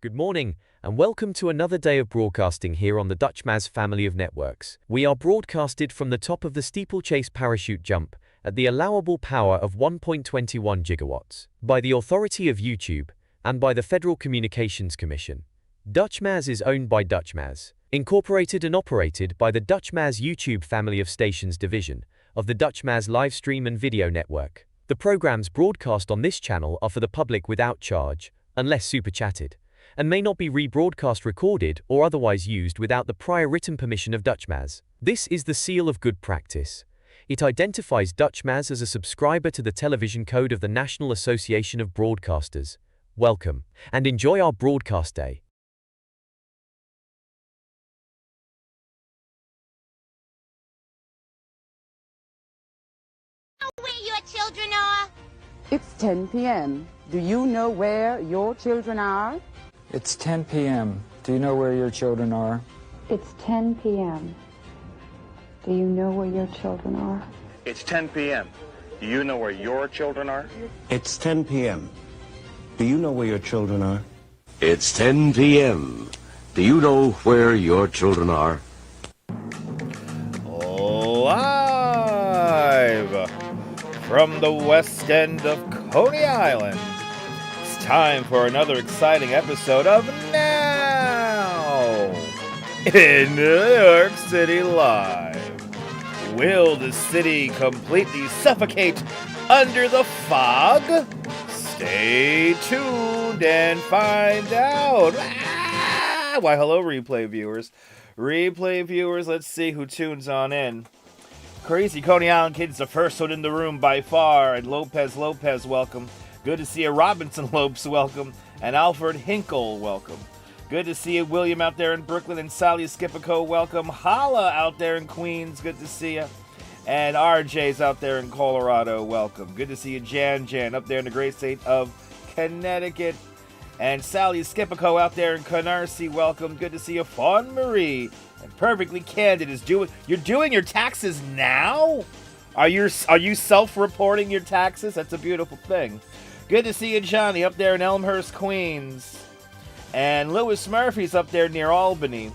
Good morning, and welcome to another day of broadcasting here on the Dutchmaz family of networks. We are broadcasted from the top of the steeplechase parachute jump at the allowable power of 1.21 gigawatts by the authority of YouTube and by the Federal Communications Commission. Dutchmaz is owned by Dutchmaz, incorporated and operated by the Dutchmaz YouTube family of stations division of the Dutchmaz live stream and video network. The programs broadcast on this channel are for the public without charge, unless super chatted, and may not be rebroadcast, recorded, or otherwise used without the prior written permission of Dutchmaz. This is the seal of good practice. It identifies Dutchmaz as a subscriber to the television code of the National Association of Broadcasters. Welcome, and enjoy our broadcast day. Where your children are? It's 10 p.m. Do you know where your children are? It's 10 p.m. Do you know where your children are? It's 10 p.m. Do you know where your children are? It's 10 p.m. Do you know where your children are? It's 10 p.m. Do you know where your children are? It's 10 p.m. Do you know where your children are? Live from the west end of Coney Island, it's time for another exciting episode of Now in New York City Live. Will the city completely suffocate under the fog? Stay tuned and find out. Why, hello, replay viewers. Replay viewers, let's see who tunes on in. Crazy Coney Island Kid's the first one in the room by far. And Lopez, welcome. Good to see you. Robinson Lopes, welcome. And Alfred Hinkle, welcome. Good to see you. William out there in Brooklyn and Sally Skipico, welcome. Holla out there in Queens, good to see you. And RJ's out there in Colorado, welcome. Good to see you. Jan up there in the great state of Connecticut. And Sally Skipico out there in Canarsie, welcome. Good to see you. Fawn Marie. And Perfectly Candid is you're doing your taxes now? Are you self-reporting your taxes? That's a beautiful thing. Good to see you, Johnny, up there in Elmhurst, Queens. And Lewis Murphy's up there near Albany.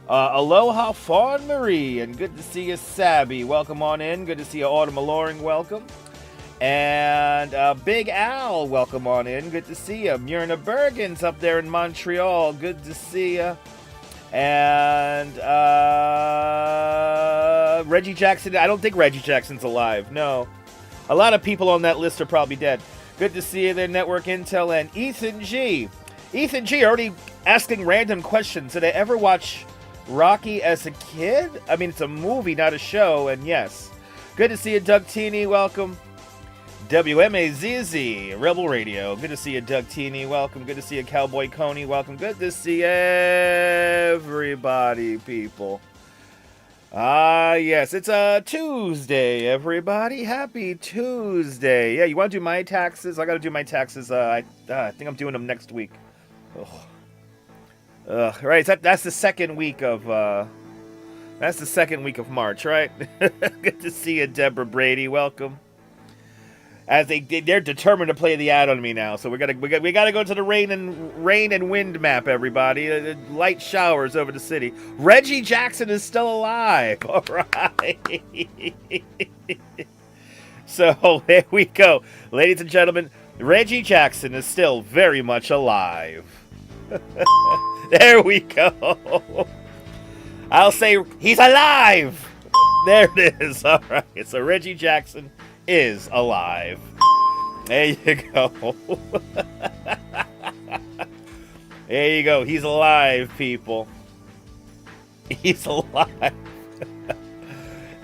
Aloha, Fawn Marie. And good to see you, Sabby. Welcome on in. Good to see you, Autumn Alluring. Welcome. And Big Al, welcome on in. Good to see you. Myrna Bergen's up there in Montreal. Good to see you. And Reggie Jackson. I don't think Reggie Jackson's alive. No. A lot of people on that list are probably dead. Good to see you there, Network Intel. And Ethan G. Ethan G. already asking random questions. Did I ever watch Rocky as a kid? I mean, it's a movie, not a show. And yes. Good to see you, Doug Teeney. Welcome. WMAZZ, Rebel Radio. Good to see you, Doug Teeney. Welcome. Good to see you, Cowboy Coney. Welcome. Good to see everybody, people. Yes, it's a Tuesday, everybody. Happy Tuesday. Yeah, you want to do my taxes? I got to do my taxes. I think I'm doing them next week. Right, that's the second week of March, right? Good to see you, Deborah Brady. Welcome. As they're determined to play the ad on me now, so we gotta go to the rain and wind map, everybody. Light showers over the city. Reggie Jackson is still alive. All right. So there we go, ladies and gentlemen. Reggie Jackson is still very much alive. There we go. I'll say he's alive. There it is. All right. So Reggie Jackson is alive. There you go. There you go. He's alive, people. He's alive.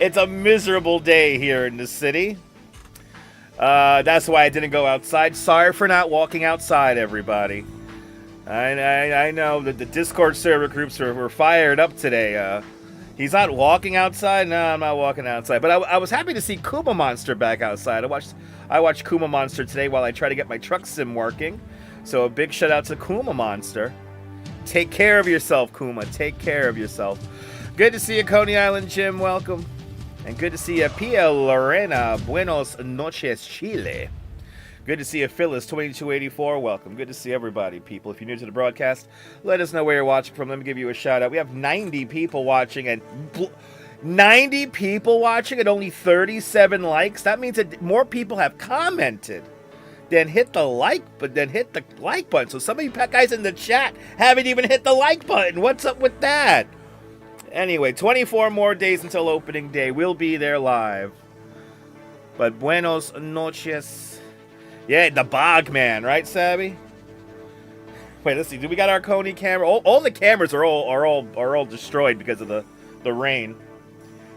It's a miserable day here in the city. That's why I didn't go outside. Sorry for not walking outside, everybody. I know that the Discord server groups were fired up today. He's not walking outside? No, I'm not walking outside. But I was happy to see Kuma Monster back outside. I watched Kuma Monster today while I try to get my truck sim working. So a big shout out to Kuma Monster. Take care of yourself, Kuma. Take care of yourself. Good to see you, Coney Island Jim. Welcome. And good to see you, Pia Lorena. Buenos noches, Chile. Good to see you, Phyllis, 2284. Welcome. Good to see everybody, people. If you're new to the broadcast, let us know where you're watching from. Let me give you a shout out. We have 90 people watching and 90 people watching and only 37 likes. That means that more people have commented than hit the like, button. So some of you guys in the chat haven't even hit the like button. What's up with that? Anyway, 24 more days until opening day. We'll be there live. But buenos noches. Yeah, the Bog Man, right, Sabby? Wait, let's see. Do we got our Coney camera? All the cameras are all destroyed because of the rain.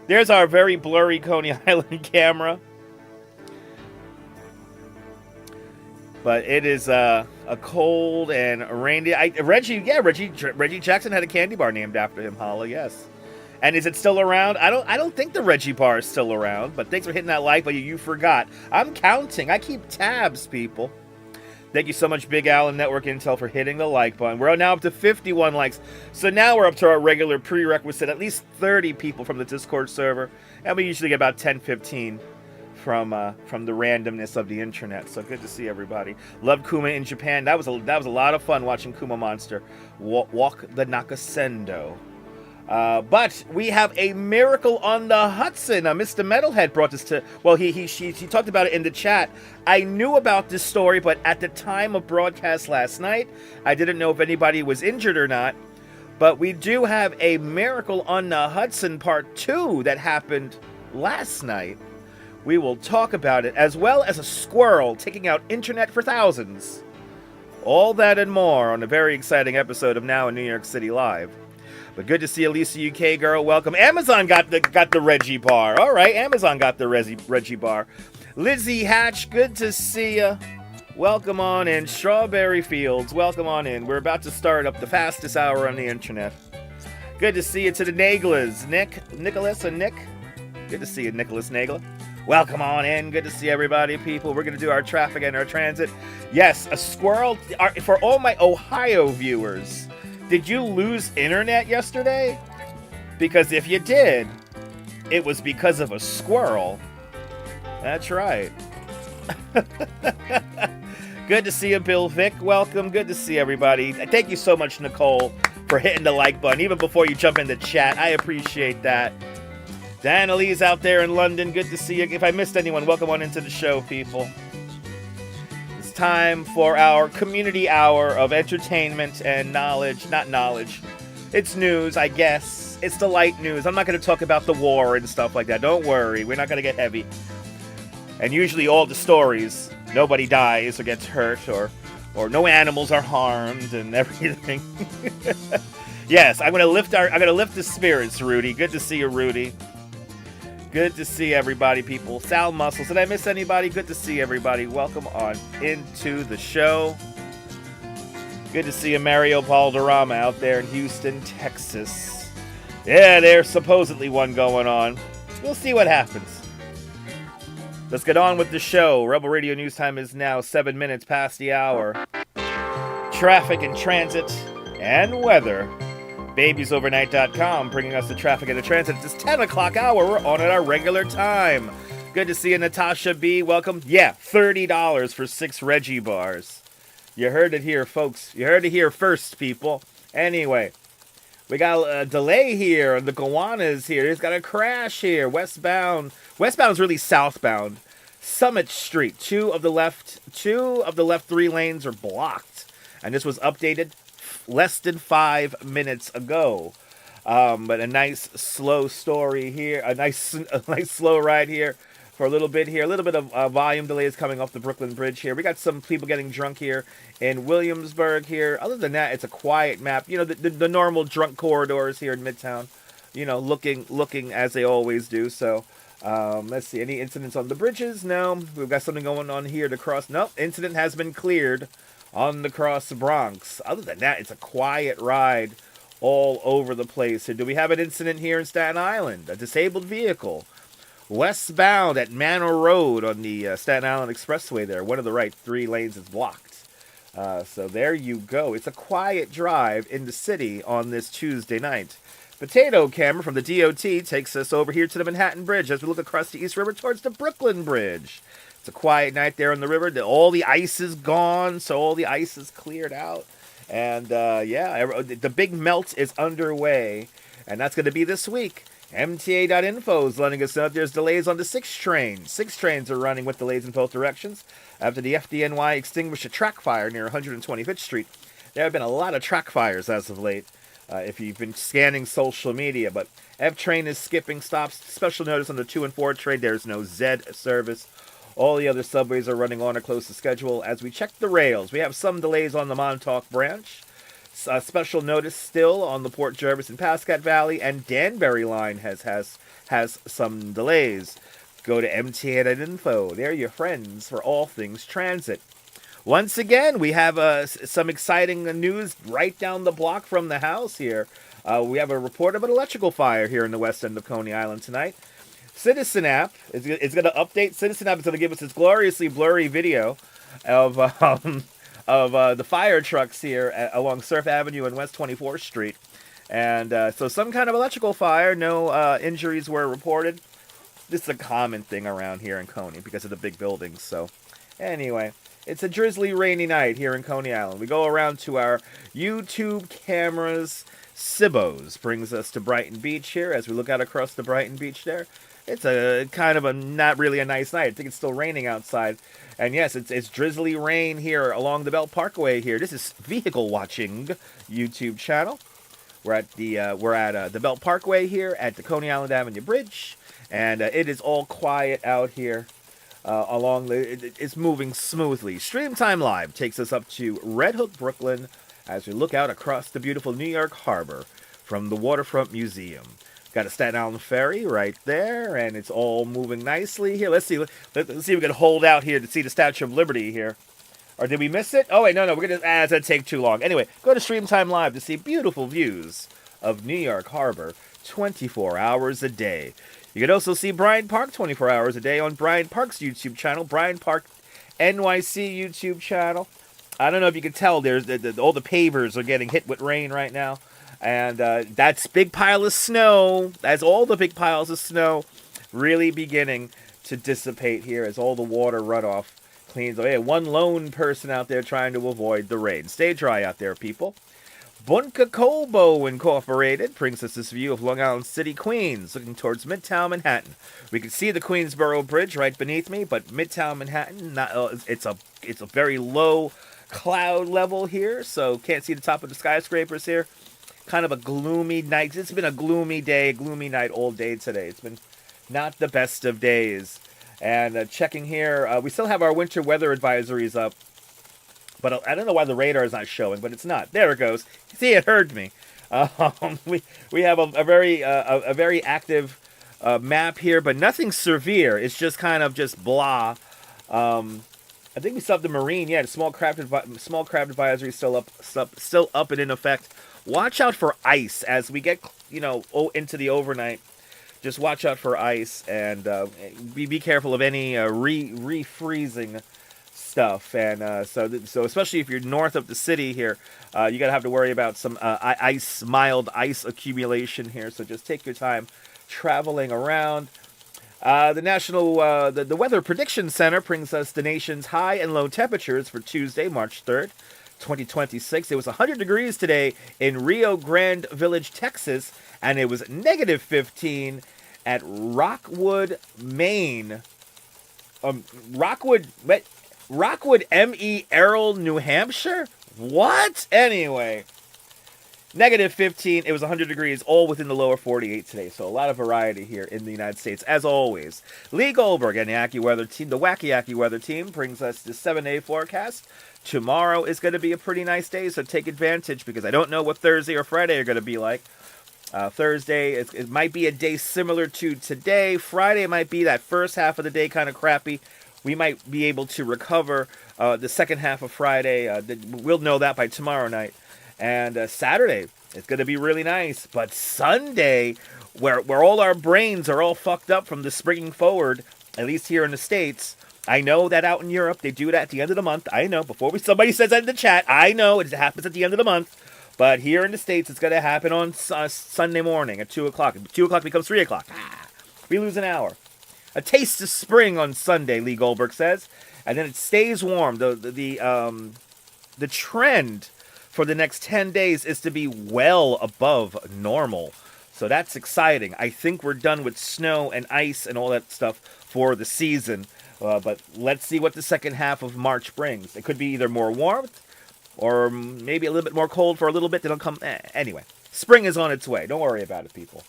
There's our very blurry Coney Island camera. But it is a cold and rainy. Reggie Jackson had a candy bar named after him. Holla, yes. And is it still around? I don't think the Reggie bar is still around. But thanks for hitting that like, but you forgot. I'm counting. I keep tabs, people. Thank you so much, Big Al and Network Intel, for hitting the like button. We're now up to 51 likes. So now we're up to our regular prerequisite, at least 30 people from the Discord server. And we usually get about 10, 15 from the randomness of the internet. So good to see everybody. Love Kuma in Japan. That was a lot of fun watching Kuma Monster walk the Nakasendo. But we have a miracle on the Hudson. Mr. Metalhead brought this to... Well, she talked about it in the chat. I knew about this story, but at the time of broadcast last night, I didn't know if anybody was injured or not. But we do have a miracle on the Hudson part 2 that happened last night. We will talk about it, as well as a squirrel taking out internet for thousands. All that and more on a very exciting episode of Now in New York City Live. But good to see Elisa UK girl. Welcome. Amazon got the Reggie bar. All right, Amazon got the Reggie bar. Lizzie Hatch, good to see ya. Welcome on in. Strawberry Fields, welcome on in. We're about to start up the fastest hour on the internet. Good to see you to the Naglas. Nicholas and Nick. Good to see you, Nicholas Nagla. Welcome on in. Good to see everybody, people. We're going to do our traffic and our transit. Yes, a squirrel. For all my Ohio viewers, did you lose internet yesterday? Because if you did, it was because of a squirrel. That's right. Good to see you, Bill Vick. Welcome. Good to see everybody. Thank you so much, Nicole, for hitting the like button, even before you jump in the chat. I appreciate that. Diana Lee's out there in London. Good to see you. If I missed anyone, welcome on into the show, people. It's time for our community hour of entertainment and knowledge. Not knowledge. It's news, I guess. It's the light news. I'm not going to talk about the war and stuff like that. Don't worry. We're not going to get heavy. And usually all the stories, nobody dies or gets hurt or no animals are harmed and everything. Yes, I'm going to lift the spirits, Rudy. Good to see you, Rudy. Good to see everybody, people. Sal Muscles. Did I miss anybody? Good to see everybody. Welcome on into the show. Good to see you, Mario Balderrama out there in Houston, Texas. Yeah, there's supposedly one going on. We'll see what happens. Let's get on with the show. Rebel Radio News Time is now 7 minutes past the hour. Traffic and transit and weather. BabiesOvernight.com bringing us the traffic and the transit. It's 10 o'clock hour. We're on at our regular time. Good to see you, Natasha B. Welcome. Yeah, $30 for 6 Reggie bars. You heard it here, folks. You heard it here first, people. Anyway, we got a delay here on the Gowanus here. There's got a crash here. Westbound. Westbound's really southbound. Summit Street. Two of the left 3 lanes are blocked. And this was updated less than 5 minutes ago. But a nice slow story here. A nice slow ride here for a little bit here. A little bit of volume delays coming off the Brooklyn Bridge here. We got some people getting drunk here in Williamsburg here. Other than that, it's a quiet map. You know, the normal drunk corridors here in Midtown, you know, looking as they always do. So let's see. Any incidents on the bridges? No. We've got something going on here to cross. Nope. Incident has been cleared on the Cross Bronx. Other than that, it's a quiet ride all over the place. Do we have an incident here in Staten Island? A disabled vehicle westbound at Manor Road on the Staten Island Expressway there. One of the right 3 lanes is blocked. So there you go. It's a quiet drive in the city on this Tuesday night. Potato Camera from the DOT takes us over here to the Manhattan Bridge as we look across the East River towards the Brooklyn Bridge. It's a quiet night there on the river. All the ice is gone, so all the ice is cleared out. And the big melt is underway, and that's going to be this week. MTA.info is letting us know there's delays on the 6 train. 6 trains are running with delays in both directions after the FDNY extinguished a track fire near 125th Street. There have been a lot of track fires as of late, if you've been scanning social media, but F train is skipping stops. Special notice on the 2 and 4 train, there's no Z service. All the other subways are running on or close to schedule. As we check the rails, we have some delays on the Montauk branch. Special notice still on the Port Jervis and Pascagoula Valley, and Danbury line has some delays. Go to MTA.info. They're your friends for all things transit. Once again, we have some exciting news right down the block from the house here. We have a report of an electrical fire here in the west end of Coney Island tonight. Citizen app is going to update. Citizen app is going to give us this gloriously blurry video of the fire trucks here along Surf Avenue and West 24th Street. And so some kind of electrical fire. No injuries were reported. This is a common thing around here in Coney because of the big buildings. So anyway, it's a drizzly, rainy night here in Coney Island. We go around to our YouTube cameras. Sibbo's brings us to Brighton Beach here. As we look out across the Brighton Beach there, it's a kind of a not really a nice night. I think it's still raining outside. And yes, it's drizzly rain here along the Belt Parkway here. This is Vehicle Watching YouTube channel. We're at the Belt Parkway here at the Coney Island Avenue Bridge, and it is all quiet out here. It's moving smoothly. Stream Time Live takes us up to Red Hook, Brooklyn, as we look out across the beautiful New York Harbor from the Waterfront Museum. Got a Staten Island ferry right there, and it's all moving nicely here. Let's see if we can hold out here to see the Statue of Liberty here. Or did we miss it? Oh, wait, no, we're going to, that's going to take too long. Anyway, go to Stream Time Live to see beautiful views of New York Harbor 24 hours a day. You can also see Bryant Park 24 hours a day on Bryant Park's YouTube channel, Bryant Park NYC YouTube channel. I don't know if you can tell, there's all the pavers are getting hit with rain right now. And that's big pile of snow, as all the big piles of snow really beginning to dissipate here as all the water runoff cleans away. One lone person out there trying to avoid the rain. Stay dry out there, people. Bunka Colbo Incorporated brings us this view of Long Island City, Queens, looking towards Midtown Manhattan. We can see the Queensboro Bridge right beneath me, but Midtown Manhattan, it's a very low cloud level here, so can't see the top of the skyscrapers here. Kind of a gloomy night. It's been a gloomy day, gloomy night all day today. It's been not the best of days. And checking here, we still have our winter weather advisories up. But I don't know why the radar is not showing, but it's not. There it goes. See, it heard me. We have a very active map here, but nothing severe. It's just kind of just blah. I think we still have the marine. Yeah, the small craft advisory is still up and in effect. Watch out for ice as we get, into the overnight. Just watch out for ice and be careful of any refreezing stuff. And so especially if you're north of the city here, you're gonna have to worry about some mild ice accumulation here. So just take your time traveling around. The Weather Prediction Center brings us the nation's high and low temperatures for Tuesday, March 3rd. 2026. It was 100 degrees today in Rio Grande Village, Texas, and it was negative 15 at Rockwood, Maine. Rockwood, M.E. Errol, New Hampshire? What? Anyway, negative 15. It was 100 degrees, all within the lower 48 today. So a lot of variety here in the United States, as always. Lee Goldberg and the Wacky Weather Team brings us the 7-day forecast. Tomorrow is going to be a pretty nice day, so take advantage because I don't know what Thursday or Friday are going to be like. Thursday, it might be a day similar to today. Friday might be that first half of the day kind of crappy. We might be able to recover the second half of Friday. We'll know that by tomorrow night. And Saturday, it's going to be really nice. But Sunday, where all our brains are all fucked up from the springing forward, at least here in the States, I know that out in Europe, they do it at the end of the month. I know, somebody says that in the chat, I know it happens at the end of the month. But here in the States, it's going to happen on Sunday morning at 2 o'clock. 2 o'clock becomes 3 o'clock. We lose an hour. A taste of spring on Sunday, Lee Goldberg says. And then it stays warm. The trend for the next 10 days is to be well above normal. So that's exciting. I think we're done with snow and ice and all that stuff for the season. But let's see what the second half of March brings. It could be either more warmth or maybe a little bit more cold for a little bit. Then it'll come. Anyway, spring is on its way. Don't worry about it, people.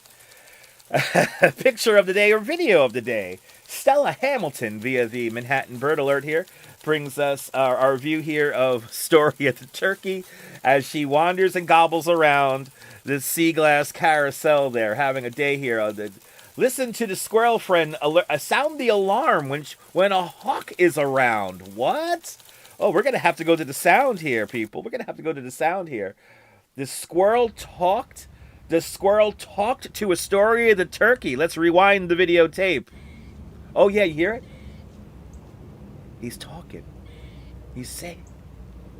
Picture of the day or video of the day. Stella Hamilton via the Manhattan Bird Alert here brings us our view here of Story of the Turkey as she wanders and gobbles around the sea glass carousel there, having a day here. Listen to the squirrel friend sound the alarm when a hawk is around. What? Oh, we're going to have to go to the sound here, people. We're going to have to go to the sound here. The squirrel talked to a story of the turkey. Let's rewind the videotape. Oh, yeah, you hear it? He's talking. He's saying,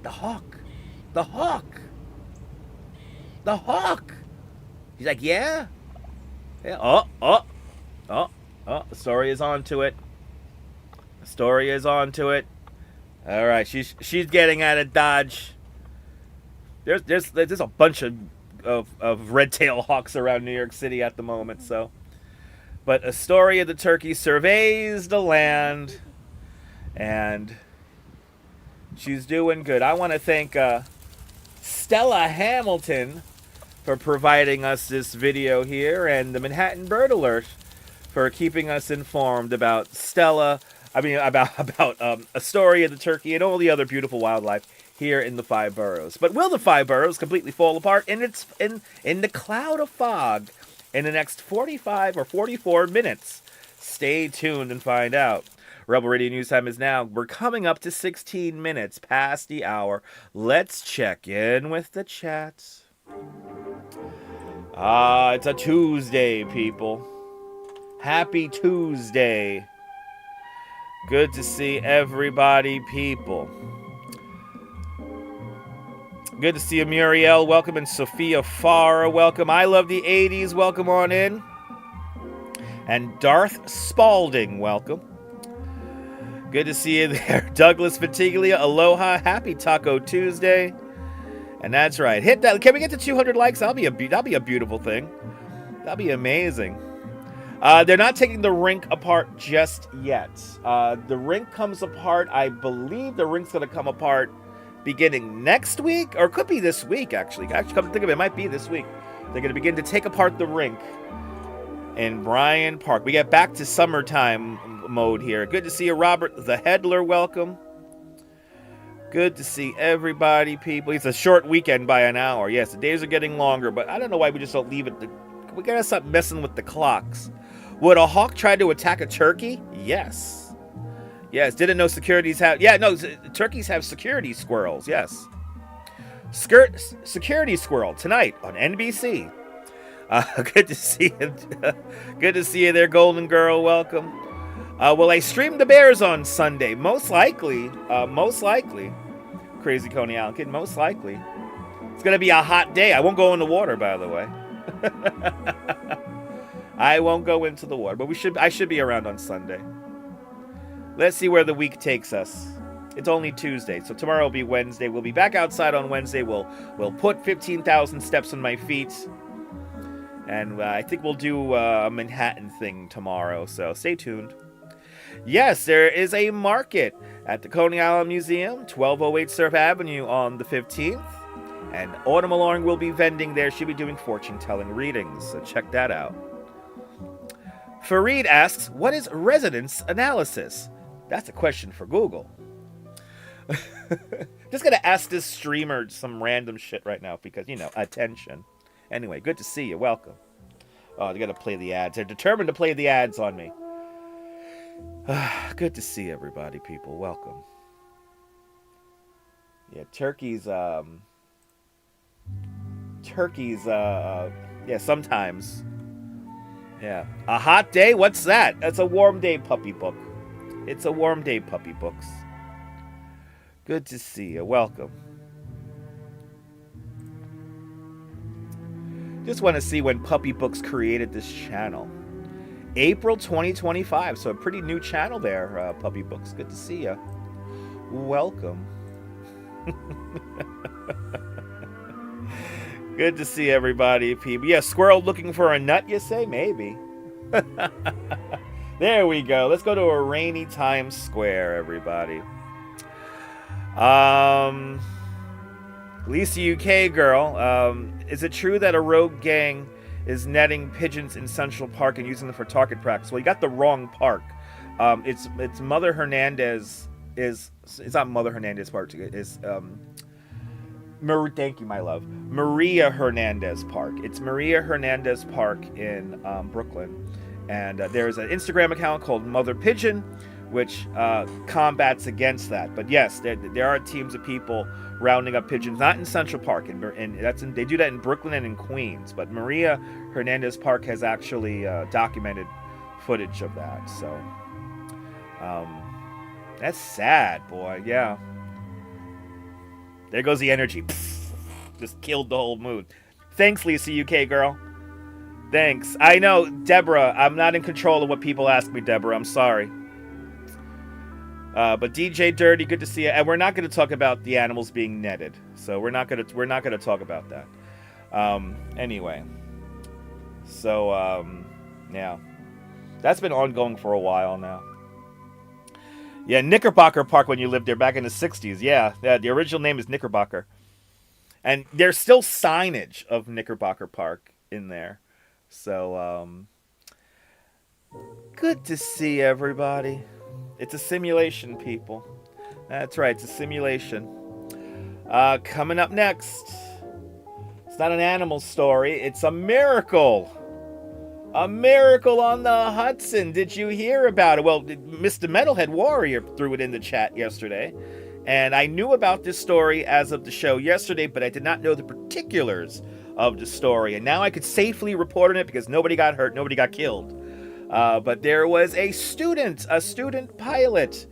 the hawk. The hawk. The hawk. He's like, yeah? Yeah. Oh. The story is on to it. The story is on to it. All right, she's getting at it, Dodge. There's a bunch of red-tailed hawks around New York City at the moment, so. But a story of the turkey surveys the land, and she's doing good. I want to thank Stella Hamilton for providing us this video here, and the Manhattan Bird Alert for keeping us informed about about a story of the turkey and all the other beautiful wildlife here in the five boroughs. But will the five boroughs completely fall apart in the cloud of fog in the next 45 or 44 minutes? Stay tuned and find out. Rebel Radio News Time is now. We're coming up to 16 minutes past the hour. Let's check in with the chat. It's a Tuesday, people. Happy Tuesday. Good to see everybody, people. Good to see you, Muriel. Welcome. And Sophia Farah. Welcome. I love the 80s. Welcome on in. And Darth Spalding. Welcome. Good to see you there. Douglas Fatiglia. Aloha. Happy Taco Tuesday. And that's right. Hit that. Can we get to 200 likes? That'll be a beautiful thing. That'll be amazing. They're not taking the rink apart just yet. The rink comes apart. I believe the rink's going to come apart beginning next week, or it could be this week, actually. Come to think of it, it might be this week. They're going to begin to take apart the rink in Bryant Park. We get back to summertime mode here. Good to see you, Robert the Headler. Welcome. Good to see everybody, people. It's a short weekend by an hour. Yes, the days are getting longer, but I don't know why we just don't leave it. We got to stop messing with the clocks. Would a hawk try to attack a turkey? Yes. Yes, didn't know securities have... Yeah, no, turkeys have security squirrels, yes. Security squirrel tonight on NBC. Good to see you. Good to see you there, Golden Girl. Welcome. Will I stream the Bears on Sunday? Most likely. Crazy Coney Island Kid, most likely. It's going to be a hot day. I won't go in the water, by the way. I won't go into the water, but I should be around on Sunday. Let's see where the week takes us. It's only Tuesday, so tomorrow will be Wednesday. We'll be back outside on Wednesday. We'll put 15,000 steps on my feet. And I think we'll do a Manhattan thing tomorrow, so stay tuned. Yes, there is a market at the Coney Island Museum, 1208 Surf Avenue on the 15th. And Autumn Along will be vending there. She'll be doing fortune-telling readings, so check that out. Fareed asks, what is resonance analysis? That's a question for Google. Just going to ask this streamer some random shit right now because, attention. Anyway, good to see you. Welcome. Oh, they got to play the ads. They're determined to play the ads on me. Good to see everybody, people. Welcome. Yeah, turkeys, sometimes. Yeah. A hot day? What's that? That's a warm day puppy book. It's a warm day puppy books. Good to see you. Welcome. Just want to see when Puppy Books created this channel. April 2025. So a pretty new channel there, Puppy Books. Good to see you. Welcome. Good to see everybody, people. Yeah, squirrel looking for a nut, you say? Maybe. There we go. Let's go to a rainy Times Square, everybody. Lisa UK girl, is it true that a rogue gang is netting pigeons in Central Park and using them for target practice? Well, you got the wrong park. It's Mother Hernandez it's not Mother Hernandez Park. It's thank you, my love. Maria Hernandez Park. It's Maria Hernandez Park in Brooklyn, and there's an Instagram account called Mother Pigeon, which combats against that. But yes, there are teams of people rounding up pigeons, not in Central Park, and they do that in Brooklyn and in Queens. But Maria Hernandez Park has actually documented footage of that. So that's sad, boy. Yeah. There goes the energy. Just killed the whole mood. Thanks, Lisa UK girl. Thanks. I know, Deborah, I'm not in control of what people ask me, Deborah. I'm sorry. But DJ Dirty, good to see you. And we're not going to talk about the animals being netted. So we're not going to talk about that. Anyway. So yeah. That's been ongoing for a while now. Yeah, Knickerbocker Park when you lived there back in the 60s. Yeah, the original name is Knickerbocker. And there's still signage of Knickerbocker Park in there. So, good to see everybody. It's a simulation, people. That's right, it's a simulation. Coming up next, it's not an animal story, it's a miracle. A miracle on the Hudson. Did you hear about it? Well, Mr. Metalhead Warrior threw it in the chat yesterday. And I knew about this story as of the show yesterday, but I did not know the particulars of the story. And now I could safely report on it because nobody got hurt, nobody got killed. But there was a student pilot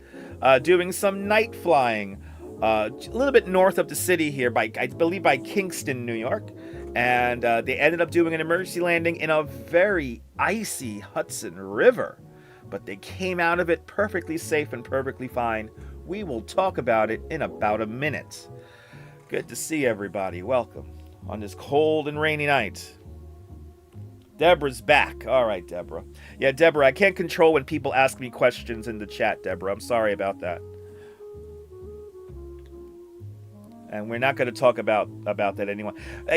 doing some night flying a little bit north of the city here, I believe by Kingston, New York. And they ended up doing an emergency landing in a very icy Hudson River. But they came out of it perfectly safe and perfectly fine. We will talk about it in about a minute. Good to see everybody. Welcome on this cold and rainy night. Deborah's back. All right, Deborah. Yeah, Deborah, I can't control when people ask me questions in the chat, Deborah. I'm sorry about that. And we're not going to talk about that anymore.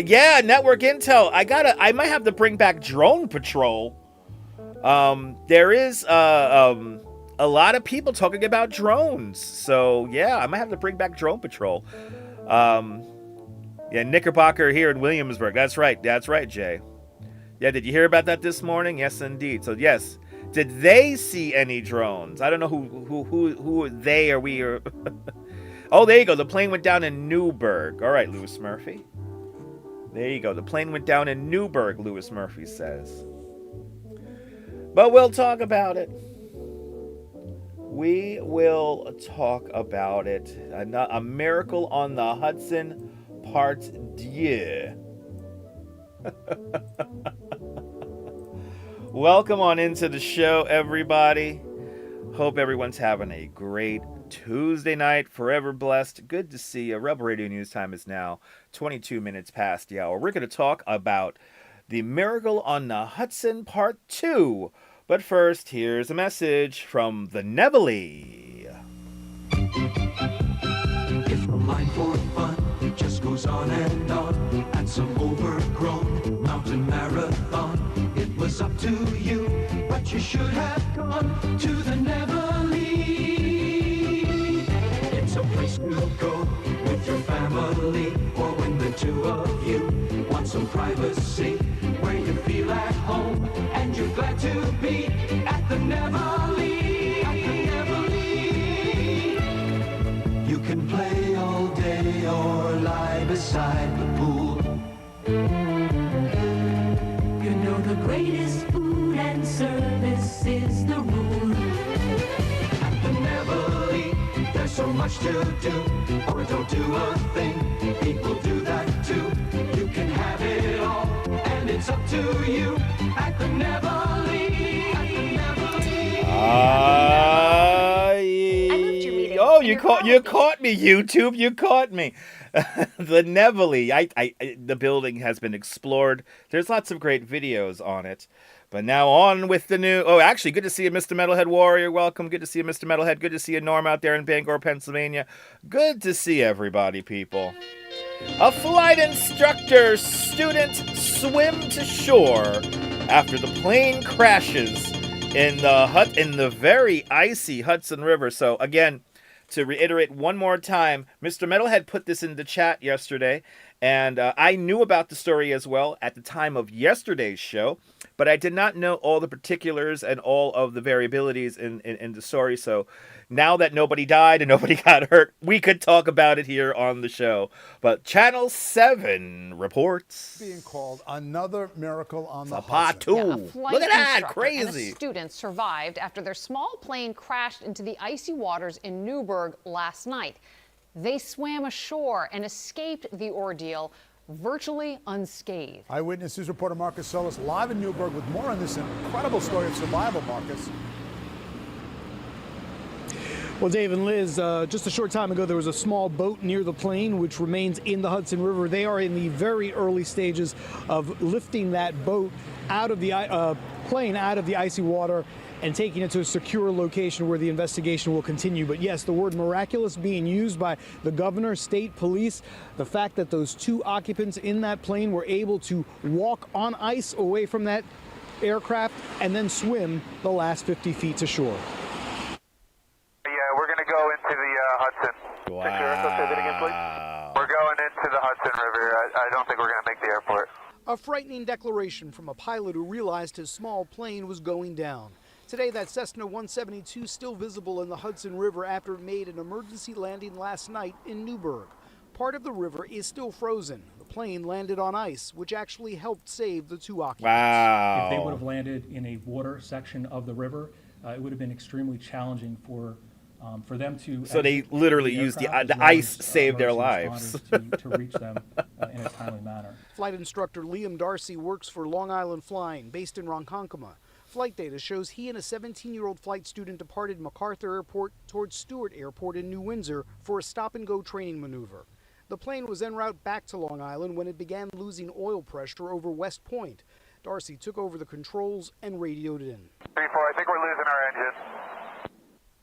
Yeah, network intel. I might have to bring back Drone Patrol. There is a lot of people talking about drones. So yeah, I might have to bring back Drone Patrol. Yeah, Knickerbocker here in Williamsburg. That's right, Jay. Yeah, did you hear about that this morning? Yes, indeed. So yes, did they see any drones? I don't know who they or we are. Oh, there you go. The plane went down in Newburgh. All right, Lewis Murphy. There you go. The plane went down in Newburgh, Lewis Murphy says. But we'll talk about it. We will talk about it. A Miracle on the Hudson, Part 2. Welcome on into the show, everybody. Hope everyone's having a great Tuesday night. Forever blessed. Good to see you. Rebel Radio News time is now 22 minutes past the hour. We're going to talk about the Miracle on the Hudson Part 2. But first, here's a message from the Neville. If the line for fun, it just goes on and on. At some overgrown mountain marathon, it was up to you, but you should have gone to the Neville. It's a place to go with your family, or when the two of you want some privacy, where you feel at home and you're glad to be at the Neville. You can play all day or lie beside the pool. You know the greatest food and service is the rule. At the Neville, there's so much to do, or don't do a thing. People do that too. You can have it all, and it's up to you. At the Neville, You caught me, YouTube. You caught me. The Nevele. The building has been explored. There's lots of great videos on it. But now on with the new... Oh, actually, good to see you, Mr. Metalhead Warrior. Welcome. Good to see you, Mr. Metalhead. Good to see you, Norm, out there in Bangor, Pennsylvania. Good to see everybody, people. A flight instructor student swim to shore after the plane crashes in the very icy Hudson River. So, again, to reiterate one more time, Mr. Metalhead put this in the chat yesterday, and I knew about the story as well at the time of yesterday's show, but I did not know all the particulars and all of the variabilities in the story. So now that nobody died and nobody got hurt, we could talk about it here on the show. But Channel 7 reports... being called another miracle on the Part 2. Look at that, crazy. And a student survived after their small plane crashed into the icy waters in Newburgh last night. They swam ashore and escaped the ordeal virtually unscathed. Eyewitness News reporter Marcus Solis live in Newburgh with more on this incredible story of survival, Marcus. Well, Dave and Liz, just a short time ago, there was a small boat near the plane which remains in the Hudson River. They are in the very early stages of lifting that boat out of the plane out of the icy water and taking it to a secure location where the investigation will continue. But yes, the word miraculous being used by the governor, state police, the fact that those two occupants in that plane were able to walk on ice away from that aircraft and then swim the last 50 feet to shore. Yeah, we're going to go into the Hudson. Wow. Say that again, please. We're going into the Hudson River. I don't think we're going to make the airport. A frightening declaration from a pilot who realized his small plane was going down. Today, that Cessna 172 still visible in the Hudson River after it made an emergency landing last night in Newburgh. Part of the river is still frozen. The plane landed on ice, which actually helped save the two occupants. Wow. If they would have landed in a water section of the river, it would have been extremely challenging for them to... So they literally used the ice saved their lives. to reach them in a timely manner. Flight instructor Liam Darcy works for Long Island Flying, based in Ronkonkoma. Flight data shows he and a 17-year-old flight student departed MacArthur Airport towards Stewart Airport in New Windsor for a stop-and-go training maneuver. The plane was en route back to Long Island when it began losing oil pressure over West Point. Darcy took over the controls and radioed in. 3-4, I think we're losing our engine.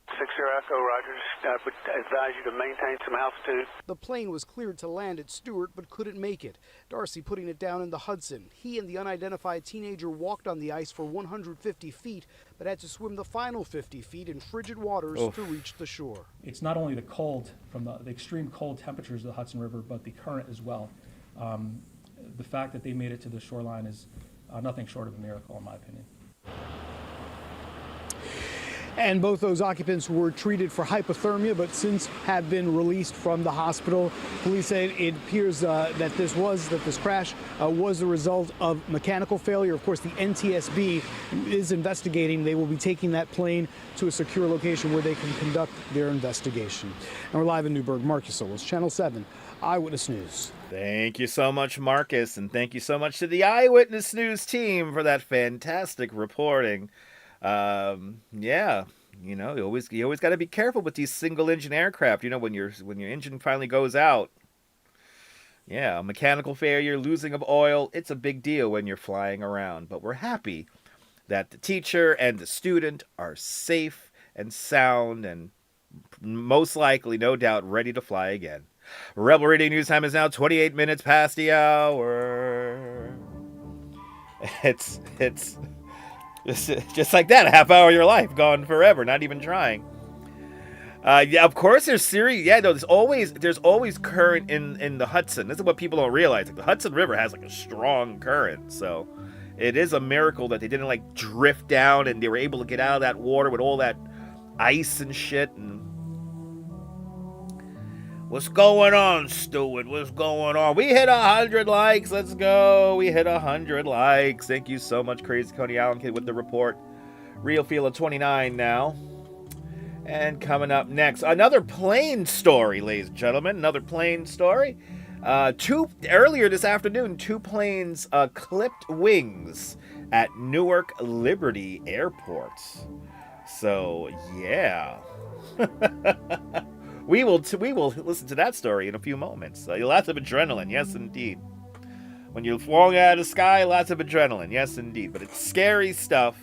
6-0 Echo, Rogers. I would advise you to maintain some altitude. The plane was cleared to land at Stewart but couldn't make it. Darcy putting it down in the Hudson. He and the unidentified teenager walked on the ice for 150 feet but had to swim the final 50 feet in frigid waters to reach the shore. It's not only the cold, from the extreme cold temperatures of the Hudson River, but the current as well. The fact that they made it to the shoreline is nothing short of a miracle, in my opinion. And both those occupants were treated for hypothermia, but since have been released from the hospital. Police say it appears that this crash was the result of mechanical failure. Of course, the NTSB is investigating. They will be taking that plane to a secure location where they can conduct their investigation. And we're live in Newburgh. Marcus Solis, Channel 7, Eyewitness News. Thank you so much, Marcus, and thank you so much to the Eyewitness News team for that fantastic reporting. Yeah, you know, you always got to be careful with these single engine aircraft. You know, when your engine finally goes out. Yeah, mechanical failure, losing of oil, it's a big deal when you're flying around. But we're happy that the teacher and the student are safe and sound and most likely, no doubt, ready to fly again. Rebel Radio News time is now 28 minutes past the hour. It's just like that, a half hour of your life gone forever, not even trying. Yeah, of course there's serious. Yeah, no, there's always current in the Hudson. This is what people don't realize. Like, the Hudson River has like a strong current, so it is a miracle that they didn't like drift down and they were able to get out of that water with all that ice and shit. And what's going on, Stuart? What's going on? We hit 100 likes. Let's go. We hit 100 likes. Thank you so much, Crazy Coney Allen Kid, with the report. Real Feel of 29 now. And coming up next, another plane story, ladies and gentlemen. Another plane story. Earlier this afternoon, two planes clipped wings at Newark Liberty Airport. So, yeah. We will listen to that story in a few moments. Lots of adrenaline, yes indeed. When you're falling out of the sky, lots of adrenaline, yes indeed. But it's scary stuff.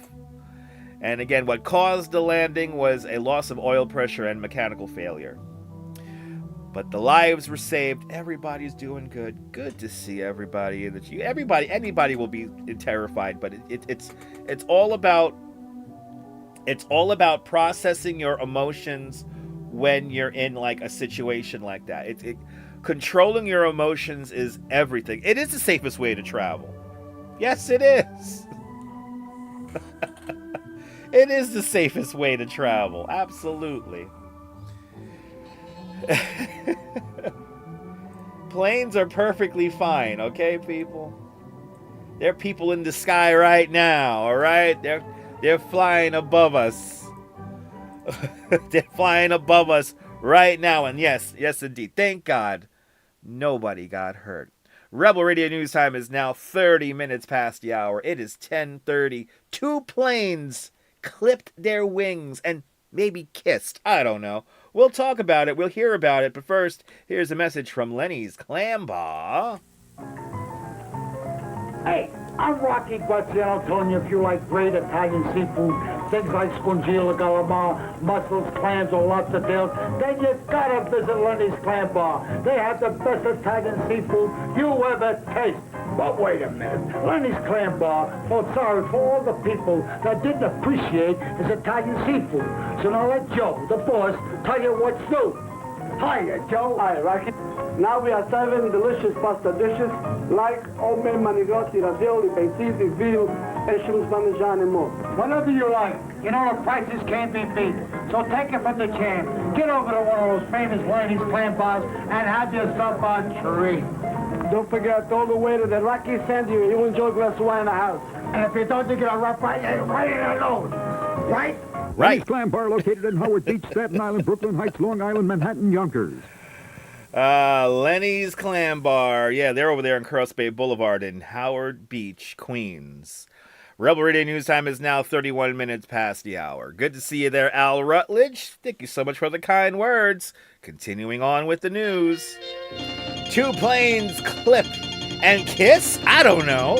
And again, what caused the landing was a loss of oil pressure and mechanical failure. But the lives were saved. Everybody's doing good. Good to see everybody. Anybody will be terrified, but it's all about processing your emotions when you're in like a situation like that. Controlling your emotions is everything. It is the safest way to travel. Yes, it is. It is the safest way to travel. Absolutely. Planes are perfectly fine, okay, people? There are people in the sky right now, all right? They're flying above us. They're flying above us right now, and yes, indeed. Thank God nobody got hurt. Rebel Radio News Time is now 30 minutes past the hour. It is 10:30. 2 planes clipped their wings and maybe kissed. I don't know. We'll talk about it. We'll hear about it. But first, here's a message from Lenny's Clam Bar. Hey, I'm Rocky Guaziano telling you if you like great Italian seafood, things like scungilla, calamar, mussels, clams, or lobster tails, then you gotta visit Lenny's Clam Bar. They have the best Italian seafood you ever taste. But wait a minute, Lenny's Clam Bar felt sorry for all the people that didn't appreciate his Italian seafood. So now let Joe, the boss, tell you what's new. Hiya, Joe. Hi, Rocky. Now we are serving delicious pasta dishes like homemade manigotti, ravioli, pezziti, veal, and shrimp parmesan and more. Whatever you like. You know the prices can't be beat. So take it from the champ. Get over to one of those famous Lenny's Clam Bars and have yourself a treat. Don't forget, all the waiter that Rocky sent you, you'll enjoy a glass of wine in the house. And if you don't, you get a rough right in the nose. Right? Lenny's Clam Bar located in Howard Beach, Staten Island, Brooklyn Heights, Long Island, Manhattan, Yonkers. Lenny's Clam Bar. Yeah, they're over there on Cross Bay Boulevard in Howard Beach, Queens. Rebel Radio News Time is now 31 minutes past the hour. Good to see you there, Al Rutledge. Thank you so much for the kind words. Continuing on with the news. 2 planes clip and kiss? I don't know.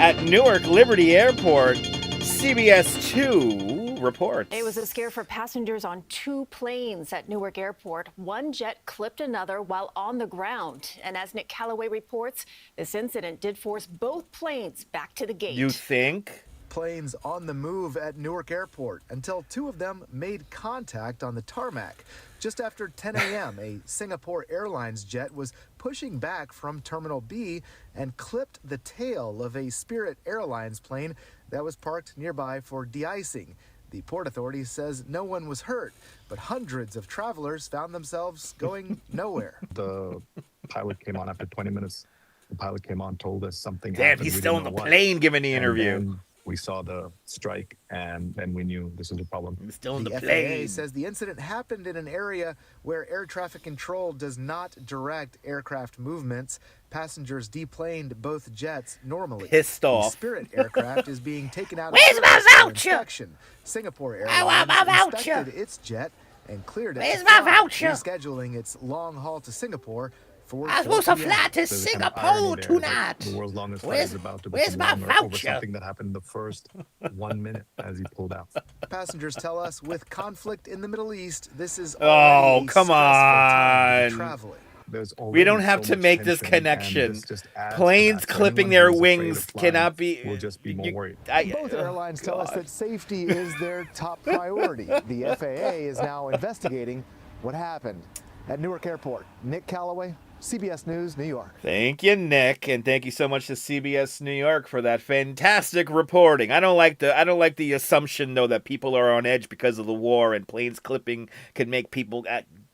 At Newark Liberty Airport, CBS 2 reports. It was a scare for passengers on 2 planes at Newark Airport. One jet clipped another while on the ground. And as Nick Calloway reports, this incident did force both planes back to the gate. You think? Planes on the move at Newark Airport until 2 of them made contact on the tarmac. Just after 10 a.m., a Singapore Airlines jet was pushing back from Terminal B and clipped the tail of a Spirit Airlines plane that was parked nearby for de-icing. The Port Authority says no one was hurt, but hundreds of travelers found themselves going nowhere. The pilot came on after 20 minutes. The pilot came on, told us something Damn, happened. he's We still didn't on know the what. plane giving the interview. And then we saw the strike, and then we knew this was a problem. He's still on the FAA plane. says the incident happened in an area where air traffic control does not direct aircraft movements. Passengers deplaned both jets normally. Pissed off. The Spirit aircraft is being taken out of Where's my service for voucher? inspection. Singapore I want my Airlines voucher. inspected its jet and cleared it. Where's to my fly, voucher? rescheduling its long haul to Singapore for I was 4 supposed to p.m. fly to There's a kind of irony Singapore there, tonight. The world's longest flight Where's- is about to where's become my longer over voucher? something that happened the first 1 minute as he pulled out. Passengers tell us with conflict in the Middle East, this is Oh, already a come stressful time to on. be traveling. There's We don't already have so to much make this tension, and connection. this just adds to Planes that. So clipping anyone their who's afraid of wings flying cannot be. will just be more worried. Both airlines tell us that safety is their top priority. The FAA is now investigating what happened at Newark Airport. Nick Calloway, CBS News, New York. Thank you, Nick, and thank you so much to CBS New York for that fantastic reporting. I don't like the assumption though that people are on edge because of the war and planes clipping can make people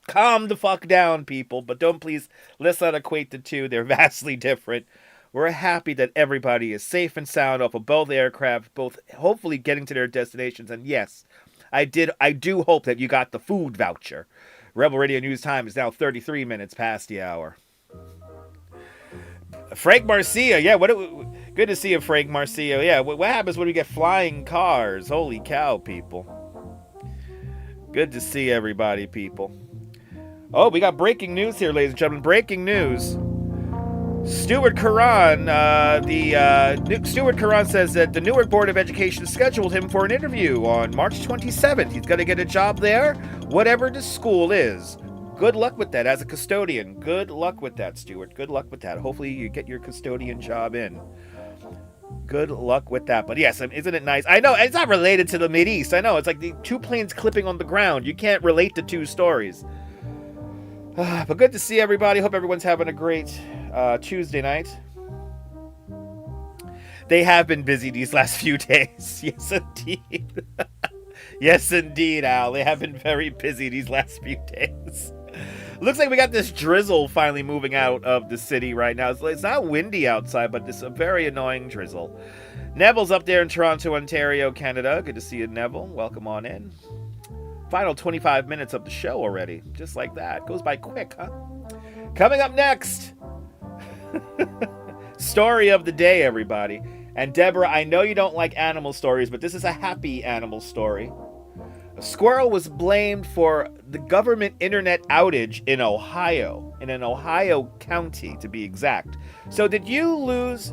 calm the fuck down, people. But let's not equate the two. They're vastly different. We're happy that everybody is safe and sound off of both aircraft, both hopefully getting to their destinations. And yes, I do hope that you got the food voucher. Rebel Radio News Time is now 33 minutes past the hour. Frank Marcia, yeah, good to see you, Frank Marcia. Yeah, what happens when we get flying cars? Holy cow, people. Good to see everybody, people. Oh, we got breaking news here, ladies and gentlemen. Breaking news. Stuart Curran, Stuart Curran says that the Newark Board of Education scheduled him for an interview on March 27th. He's going to get a job there, whatever the school is. Good luck with that as a custodian. Good luck with that, Stuart. Good luck with that. Hopefully you get your custodian job in. Good luck with that. But yes, isn't it nice? I know, it's not related to the Mideast. I know, it's like the two planes clipping on the ground. You can't relate the two stories. But good to see everybody. Hope everyone's having a great Tuesday night. They have been busy these last few days. Yes, indeed. Yes, indeed, Al. They have been very busy these last few days. Looks like we got this drizzle finally moving out of the city right now. It's not windy outside, but it's a very annoying drizzle. Neville's up there in Toronto, Ontario, Canada. Good to see you, Neville. Welcome on in. Final 25 minutes of the show already. Just like that. Goes by quick, huh? Coming up next. Story of the day, everybody. And Deborah, I know you don't like animal stories, but this is a happy animal story. A squirrel was blamed for the government internet outage in Ohio, in an Ohio county to be exact. So did you lose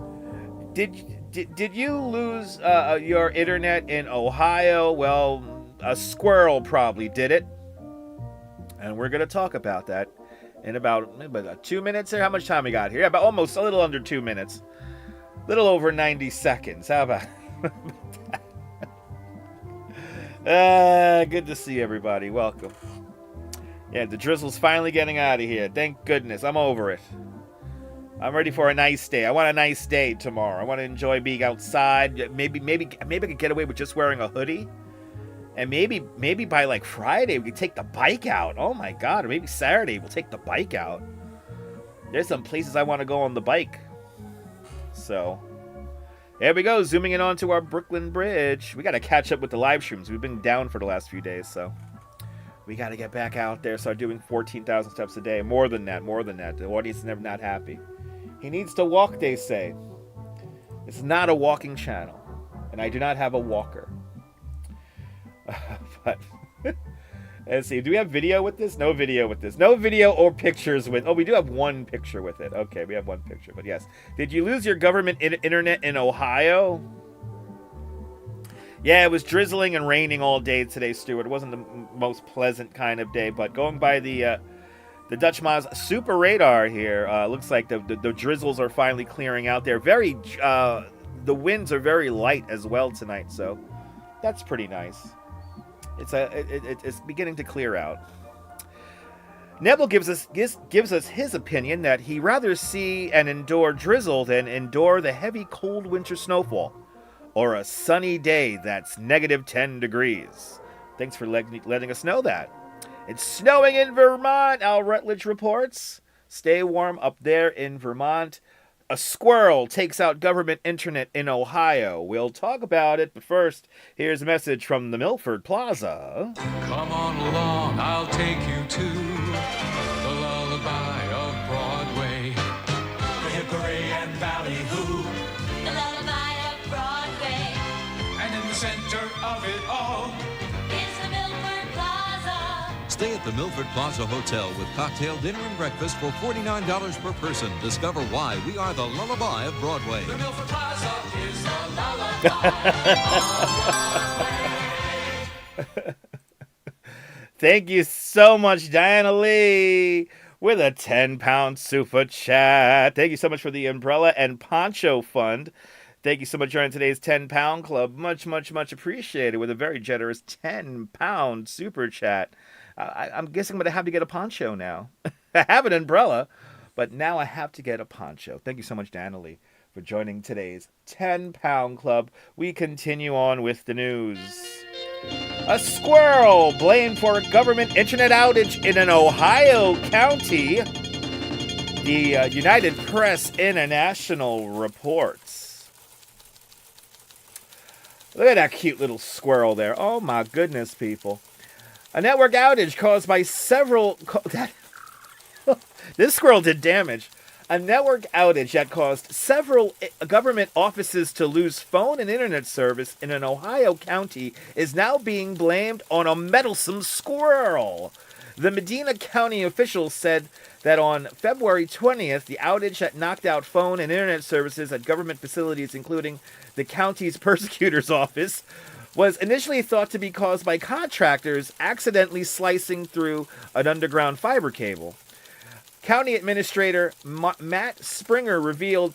your internet in Ohio? Well, a squirrel probably did it. And we're going to talk about that in about 2 minutes. How much time we got here? About almost a little under 2 minutes. A little over 90 seconds. How about that? Good to see everybody. Welcome. Yeah, the drizzle's finally getting out of here. Thank goodness. I'm over it. I'm ready for a nice day. I want a nice day tomorrow. I want to enjoy being outside. Maybe I could get away with just wearing a hoodie. And maybe by like Friday we could take the bike out. Oh my God. Or maybe Saturday we'll take the bike out. There's some places I want to go on the bike. So there we go, zooming in onto our Brooklyn Bridge. We got to catch up with the live streams. We've been down for the last few days, so we got to get back out there, start doing 14,000 steps a day. More than that. The audience is never not happy. He needs to walk, they say. It's not a walking channel, and I do not have a walker. But let's see, do we have video with this? No video with this. No video or pictures with... Oh, we do have one picture with it. Okay, we have one picture, but yes. Did you lose your government internet in Ohio? Yeah, it was drizzling and raining all day today, Stuart. It wasn't the most pleasant kind of day, but going by the Dutch Ma's super radar here, looks like the drizzles are finally clearing out there. The winds are very light as well tonight, so that's pretty nice. It's beginning to clear out. Neville gives us his opinion that he'd rather see and endure drizzle than endure the heavy cold winter snowfall or a sunny day that's negative 10 degrees. Thanks for letting us know that. It's snowing in Vermont, Al Rutledge reports. Stay warm up there in Vermont. A squirrel takes out government internet in Ohio. We'll talk about it, but first, here's a message from the Milford Plaza. Come on along, I'll take you to the lullaby of Broadway. The hickory and ballyhoo. The lullaby of Broadway. And in the center of it all is the Milford Plaza. Stay at the Milford Plaza Hotel with cocktail dinner and breakfast for $49 per person. Discover why we are the lullaby of Broadway. The Milford Plaza is the lullaby of Broadway. Thank you so much, Diana Lee, with a 10-pound super chat. Thank you so much for the umbrella and poncho fund. Thank you so much for joining today's 10-pound club. Much, much, much appreciated with a very generous 10-pound super chat. I'm guessing I'm going to have to get a poncho now. I have an umbrella, but now I have to get a poncho. Thank you so much, Diana Lee, for joining today's 10-pound club. We continue on with the news. A squirrel blamed for a government internet outage in an Ohio county. The United Press International reports. Look at that cute little squirrel there. Oh my goodness, people. A network outage caused by several... This squirrel did damage. A network outage that caused several government offices to lose phone and internet service in an Ohio county is now being blamed on a meddlesome squirrel. The Medina County officials said that on February 20th, the outage that knocked out phone and internet services at government facilities, including the county's prosecutor's office, was initially thought to be caused by contractors accidentally slicing through an underground fiber cable. County Administrator Matt Springer revealed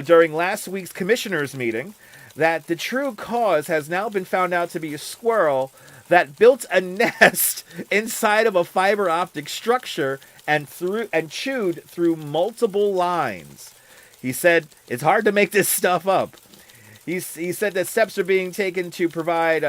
during last week's commissioners' meeting that the true cause has now been found out to be a squirrel that built a nest inside of a fiber optic structure and chewed through multiple lines. He said, it's hard to make this stuff up. He said that steps are being taken to provide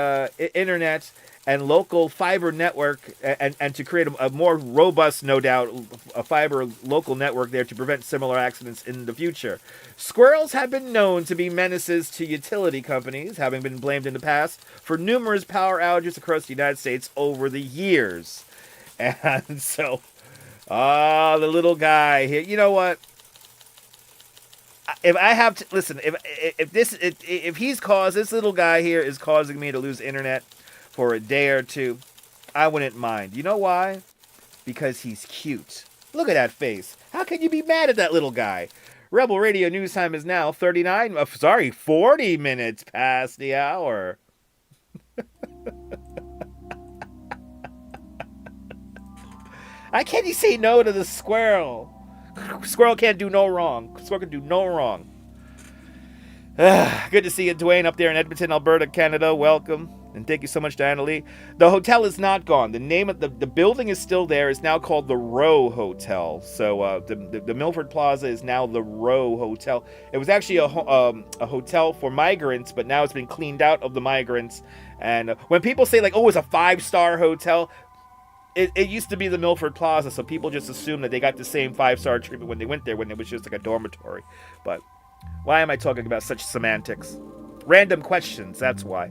internet and local fiber network and to create a more robust, no doubt, a fiber local network there to prevent similar accidents in the future. Squirrels have been known to be menaces to utility companies, having been blamed in the past for numerous power outages across the United States over the years. And so, the little guy here, you know what? If I have to listen, if he's caused, this little guy here is causing me to lose internet for a day or two, I wouldn't mind. You know why? Because he's cute. Look at that face. How can you be mad at that little guy? Rebel Radio news time is now 40 minutes past the hour. How can you say no to the squirrel? Squirrel can't do no wrong. Squirrel can do no wrong. Good to see you, Dwayne, up there in Edmonton, Alberta, Canada. Welcome. And thank you so much, Diana Lee. The hotel is not gone. The name of the building is still there. It's now called the Row Hotel. So the Milford Plaza is now the Row Hotel. It was actually a hotel for migrants, but now it's been cleaned out of the migrants. And when people say, like, oh, it's a 5-star hotel, it used to be the Milford Plaza, so people just assume that they got the same 5-star treatment when they went there, when it was just like a dormitory. But why am I talking about such semantics? Random questions, that's why.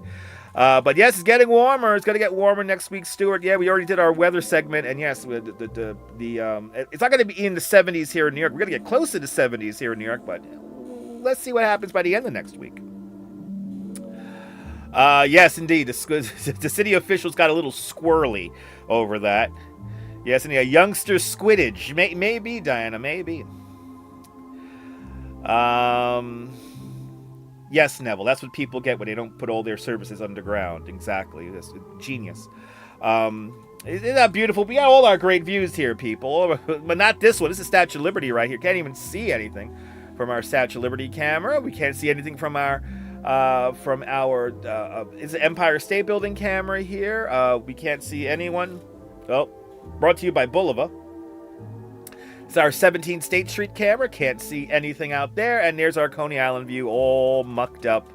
But yes, it's getting warmer. It's going to get warmer next week, Stuart. Yeah, we already did our weather segment, and yes, it's not going to be in the 70s here in New York. We're going to get close to the 70s here in New York, but let's see what happens by the end of next week. Yes, indeed, the city officials got a little squirrely over that. Yes, and a youngster squiddage. Maybe, Diana, maybe. Yes, Neville, that's what people get when they don't put all their services underground. Exactly. That's genius. Isn't that beautiful? We got all our great views here, people. But not this one. This is Statue of Liberty right here. Can't even see anything from our Statue of Liberty camera. We can't see anything from our it's the Empire State Building camera here. We can't see anyone. Oh, brought to you by Bulova. It's our 17th State Street camera. Can't see anything out there. And there's our Coney Island view all mucked up.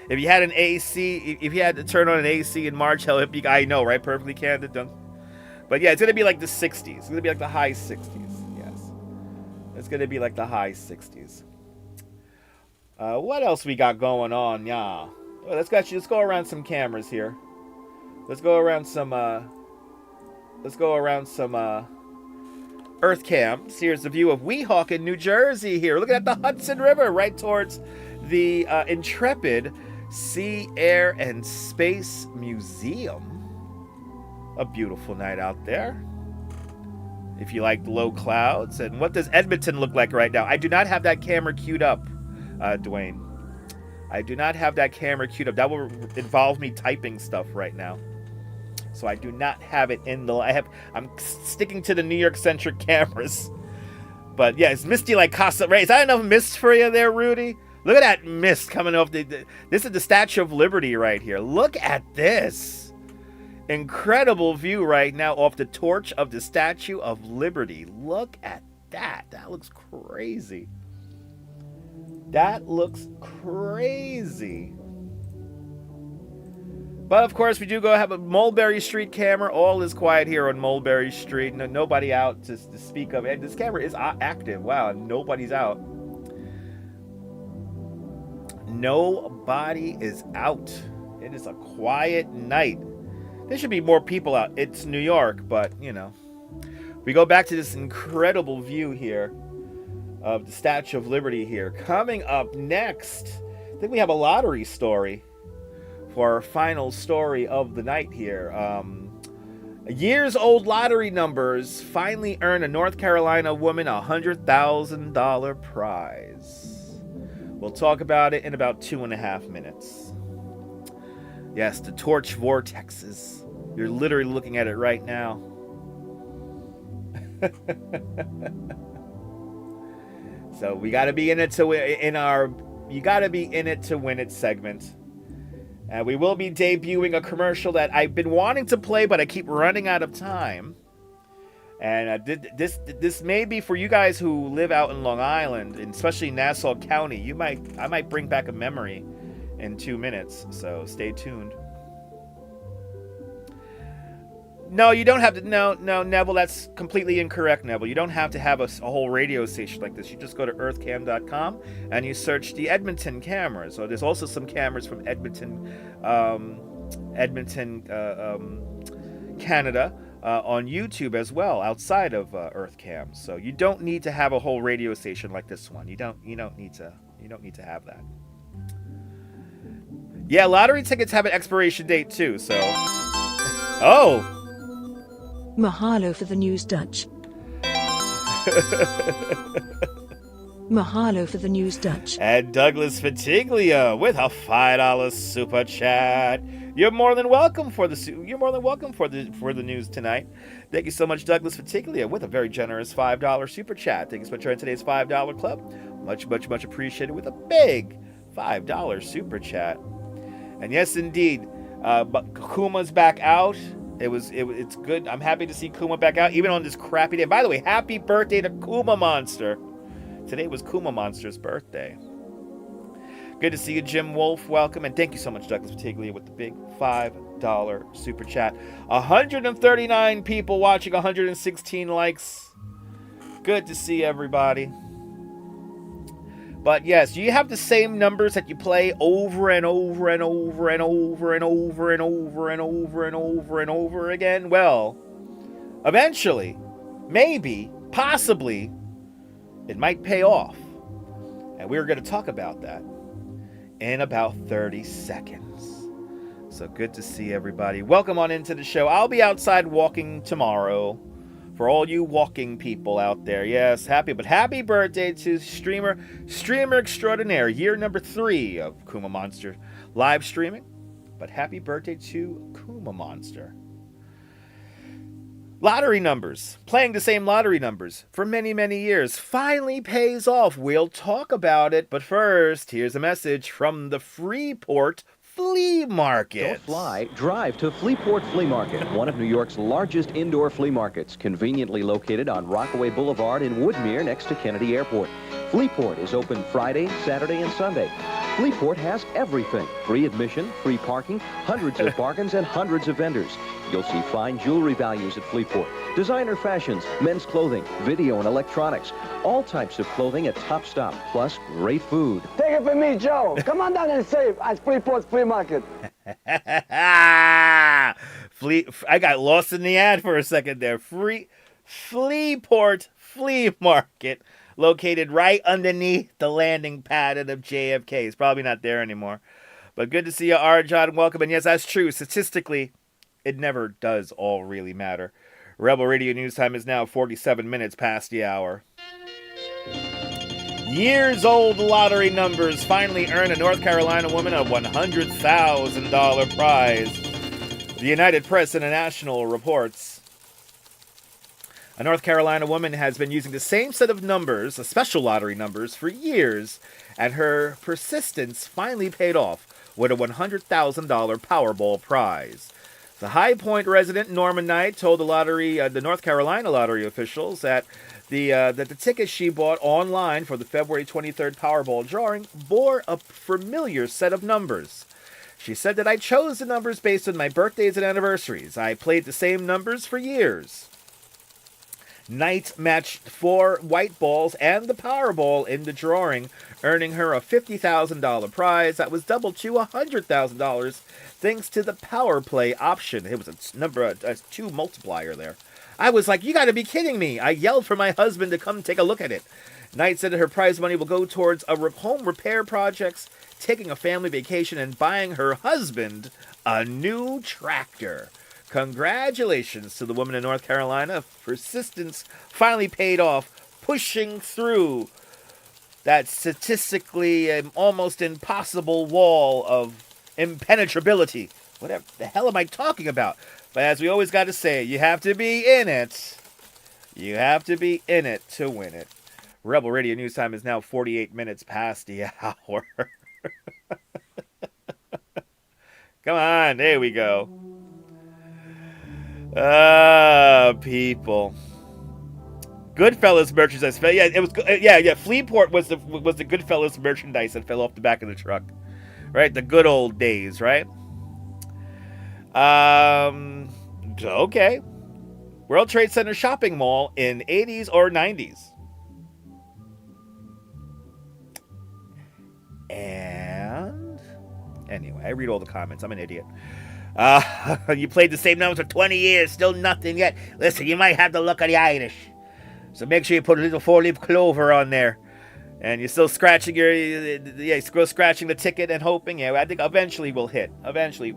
If you had an AC, if you had to turn on an AC in March, hell, it'd be, I know, right? Perfectly candid. But yeah, it's going to be like the 60s. It's going to be like the high 60s. Yes. It's going to be like the high 60s. What else we got going on? Yeah. Oh, let's go around some cameras here. Let's go around some Earth cams. Here's the view of Weehawken, New Jersey here. Looking at the Hudson River right towards the Intrepid Sea, Air, and Space Museum. A beautiful night out there. If you like low clouds. And what does Edmonton look like right now? I do not have that camera queued up, Dwayne. I do not have that camera queued up. That will involve me typing stuff right now. So I do not have it in the... I'm sticking to the New York-centric cameras. But yeah, it's misty like Casa Reyes. Is that enough mist for you there, Rudy? Look at that mist coming off this is the Statue of Liberty right here. Look at this. Incredible view right now off the torch of the Statue of Liberty. Look at that. That looks crazy. That looks crazy. But of course, we do go have a Mulberry Street camera. All is quiet here on Mulberry Street. Nobody out to speak of. And this camera is active. Wow, nobody's out. Nobody is out. It is a quiet night. There should be more people out. It's New York, but, you know. We go back to this incredible view here of the Statue of Liberty here. Coming up next, I think we have a lottery story for our final story of the night here. Years-old lottery numbers finally earn a North Carolina woman a $100,000 prize. We'll talk about it in about 2.5 minutes. Yes, the torch vortexes. You're literally looking at it right now. So we got to be in it to you got to be in it to win it segment. And we will be debuting a commercial that I've been wanting to play, but I keep running out of time. And this may be for you guys who live out in Long Island, and especially Nassau County. I might bring back a memory in 2 minutes, so stay tuned. No, you don't have to. No, Neville, that's completely incorrect, Neville. You don't have to have a whole radio station like this. You just go to earthcam.com and you search the Edmonton cameras. So there's also some cameras from Edmonton, Canada, on YouTube as well, outside of EarthCam. So you don't need to have a whole radio station like this one. You don't need to have that. Yeah, lottery tickets have an expiration date too. So, oh. Mahalo for the news, Dutch. Mahalo for the news, Dutch. And Douglas Fatiglia with a $5 super chat. You're more than welcome for the news tonight. Thank you so much, Douglas Fatiglia, with a very generous $5 super chat. Thank you so much for joining today's $5 club. Much, much, much appreciated with a big $5 super chat. And yes, indeed, but Kuma's back out. It's good. I'm happy to see Kuma back out, even on this crappy day. By the way, happy birthday to Kuma Monster. Today was Kuma Monster's birthday. Good to see you, Jim Wolf. Welcome. And thank you so much, Douglas Fatiglia, with the big $5 super chat. 139 people watching, 116 likes. Good to see everybody. But yes, you have the same numbers that you play over and over and over and over and over and over and over and over and over again. Well, eventually, maybe, possibly, it might pay off. And we're going to talk about that in about 30 seconds. So good to see everybody. Welcome on into the show. I'll be outside walking tomorrow. For all you walking people out there, yes, happy birthday to streamer extraordinaire, year number 3 of Kuma Monster live streaming. But happy birthday to Kuma Monster. Lottery numbers, playing the same lottery numbers for many, many years, finally pays off. We'll talk about it, but first, here's a message from the Freeport Flea Market. Don't fly, drive to Freeport Flea Market, one of New York's largest indoor flea markets, conveniently located on Rockaway Boulevard in Woodmere next to Kennedy Airport. Freeport is open Friday, Saturday, and Sunday. Freeport has everything. Free admission, free parking, hundreds of bargains, and hundreds of vendors. You'll see fine jewelry values at Freeport, designer fashions, men's clothing, video and electronics, all types of clothing at Top Stop, plus great food. Take it from me, Joe. Come on down and save at Freeport's Flea Market. I got lost in the ad for a second there. Freeport Flea Market, located right underneath the landing pad of JFK. It's probably not there anymore. But good to see you, Arjun. Welcome. And yes, that's true. Statistically, it never does all really matter. Rebel Radio News Time is now 47 minutes past the hour. Years-old lottery numbers finally earn a North Carolina woman a $100,000 prize. The United Press International reports. A North Carolina woman has been using the same set of numbers, special lottery numbers, for years, and her persistence finally paid off with a $100,000 Powerball prize. The High Point resident, Norman Knight, told the North Carolina lottery officials that the ticket she bought online for the February 23rd Powerball drawing bore a familiar set of numbers. She said that I chose the numbers based on my birthdays and anniversaries. I played the same numbers for years. Knight matched 4 white balls and the Powerball in the drawing, earning her a $50,000 prize that was doubled to $100,000 thanks to the Power Play option. It was a 2 multiplier there. I was like, you got to be kidding me. I yelled for my husband to come take a look at it. Knight said that her prize money will go towards home repair projects, taking a family vacation, and buying her husband a new tractor. Congratulations to the woman in North Carolina. Persistence finally paid off, pushing through that statistically almost impossible wall of impenetrability. Whatever the hell am I talking about? But as we always got to say, you have to be in it. You have to be in it to win it. Rebel Radio News Time is now 48 minutes past the hour. Come on, there we go. People. Goodfellas merchandise. Yeah, it was. Yeah. Fleetport was the Goodfellas merchandise that fell off the back of the truck, right? The good old days, right? Okay. World Trade Center shopping mall in 80s or 90s. And anyway, I read all the comments. I'm an idiot. You played the same numbers for 20 years, still nothing yet. Listen, you might have the luck of the Irish. So make sure you put a little 4-leaf clover on there. And you're still scratching still scratching the ticket and hoping. Yeah, I think eventually we'll hit. Eventually.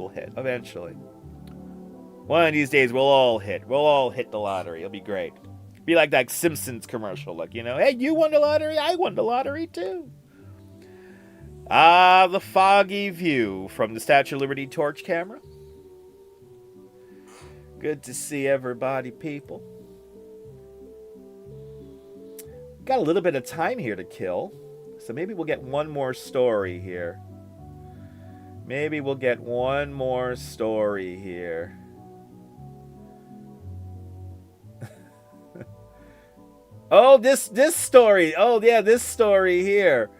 One of these days we'll all hit. We'll all hit the lottery. It'll be great. Be like that Simpsons commercial. Like, hey, you won the lottery? I won the lottery too. The foggy view from the Statue of Liberty torch camera. Good to see everybody, people. Got a little bit of time here to kill, so maybe we'll get one more story here. Oh, this story. Oh, yeah, this story here.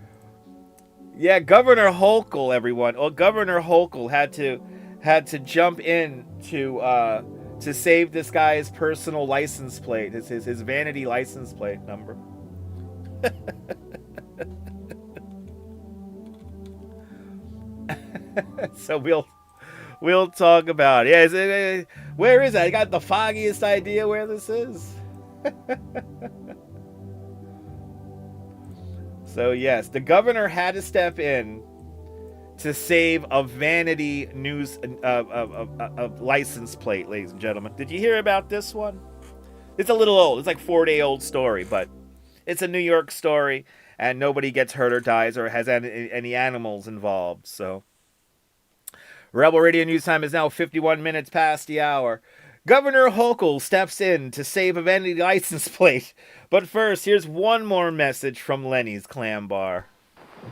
Yeah, Governor Hochul, everyone. Oh, Governor Hochul had to jump in to save this guy's personal license plate, his vanity license plate number. So we'll talk about it. Yeah, where is it? I got the foggiest idea where this is. So yes, the governor had to step in to save a vanity news license plate, ladies and gentlemen. Did you hear about this one? It's a little old. It's like 4-day-old story, but it's a New York story, and nobody gets hurt or dies or has any animals involved. So, Rebel Radio News Time is now 51 minutes past the hour. Governor Hochul steps in to save a vanity license plate. But first, here's one more message from Lenny's Clam Bar.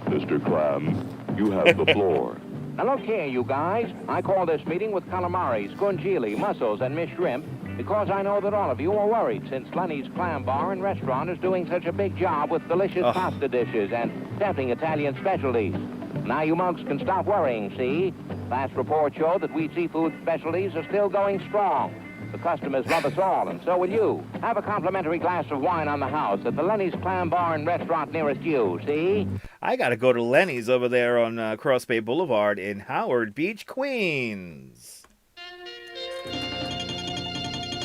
Mr. Clam, you have the floor. Now look here, you guys. I call this meeting with calamari, scungili, mussels, and Miss Shrimp because I know that all of you are worried since Lenny's Clam Bar and Restaurant is doing such a big job with delicious pasta dishes and tempting Italian specialties. Now you mugs can stop worrying, see? Last reports show that we seafood specialties are still going strong. The customers love us all, and so will you. Have a complimentary glass of wine on the house at the Lenny's Clam Bar and Restaurant nearest you, see? I gotta go to Lenny's over there on Cross Bay Boulevard in Howard Beach, Queens.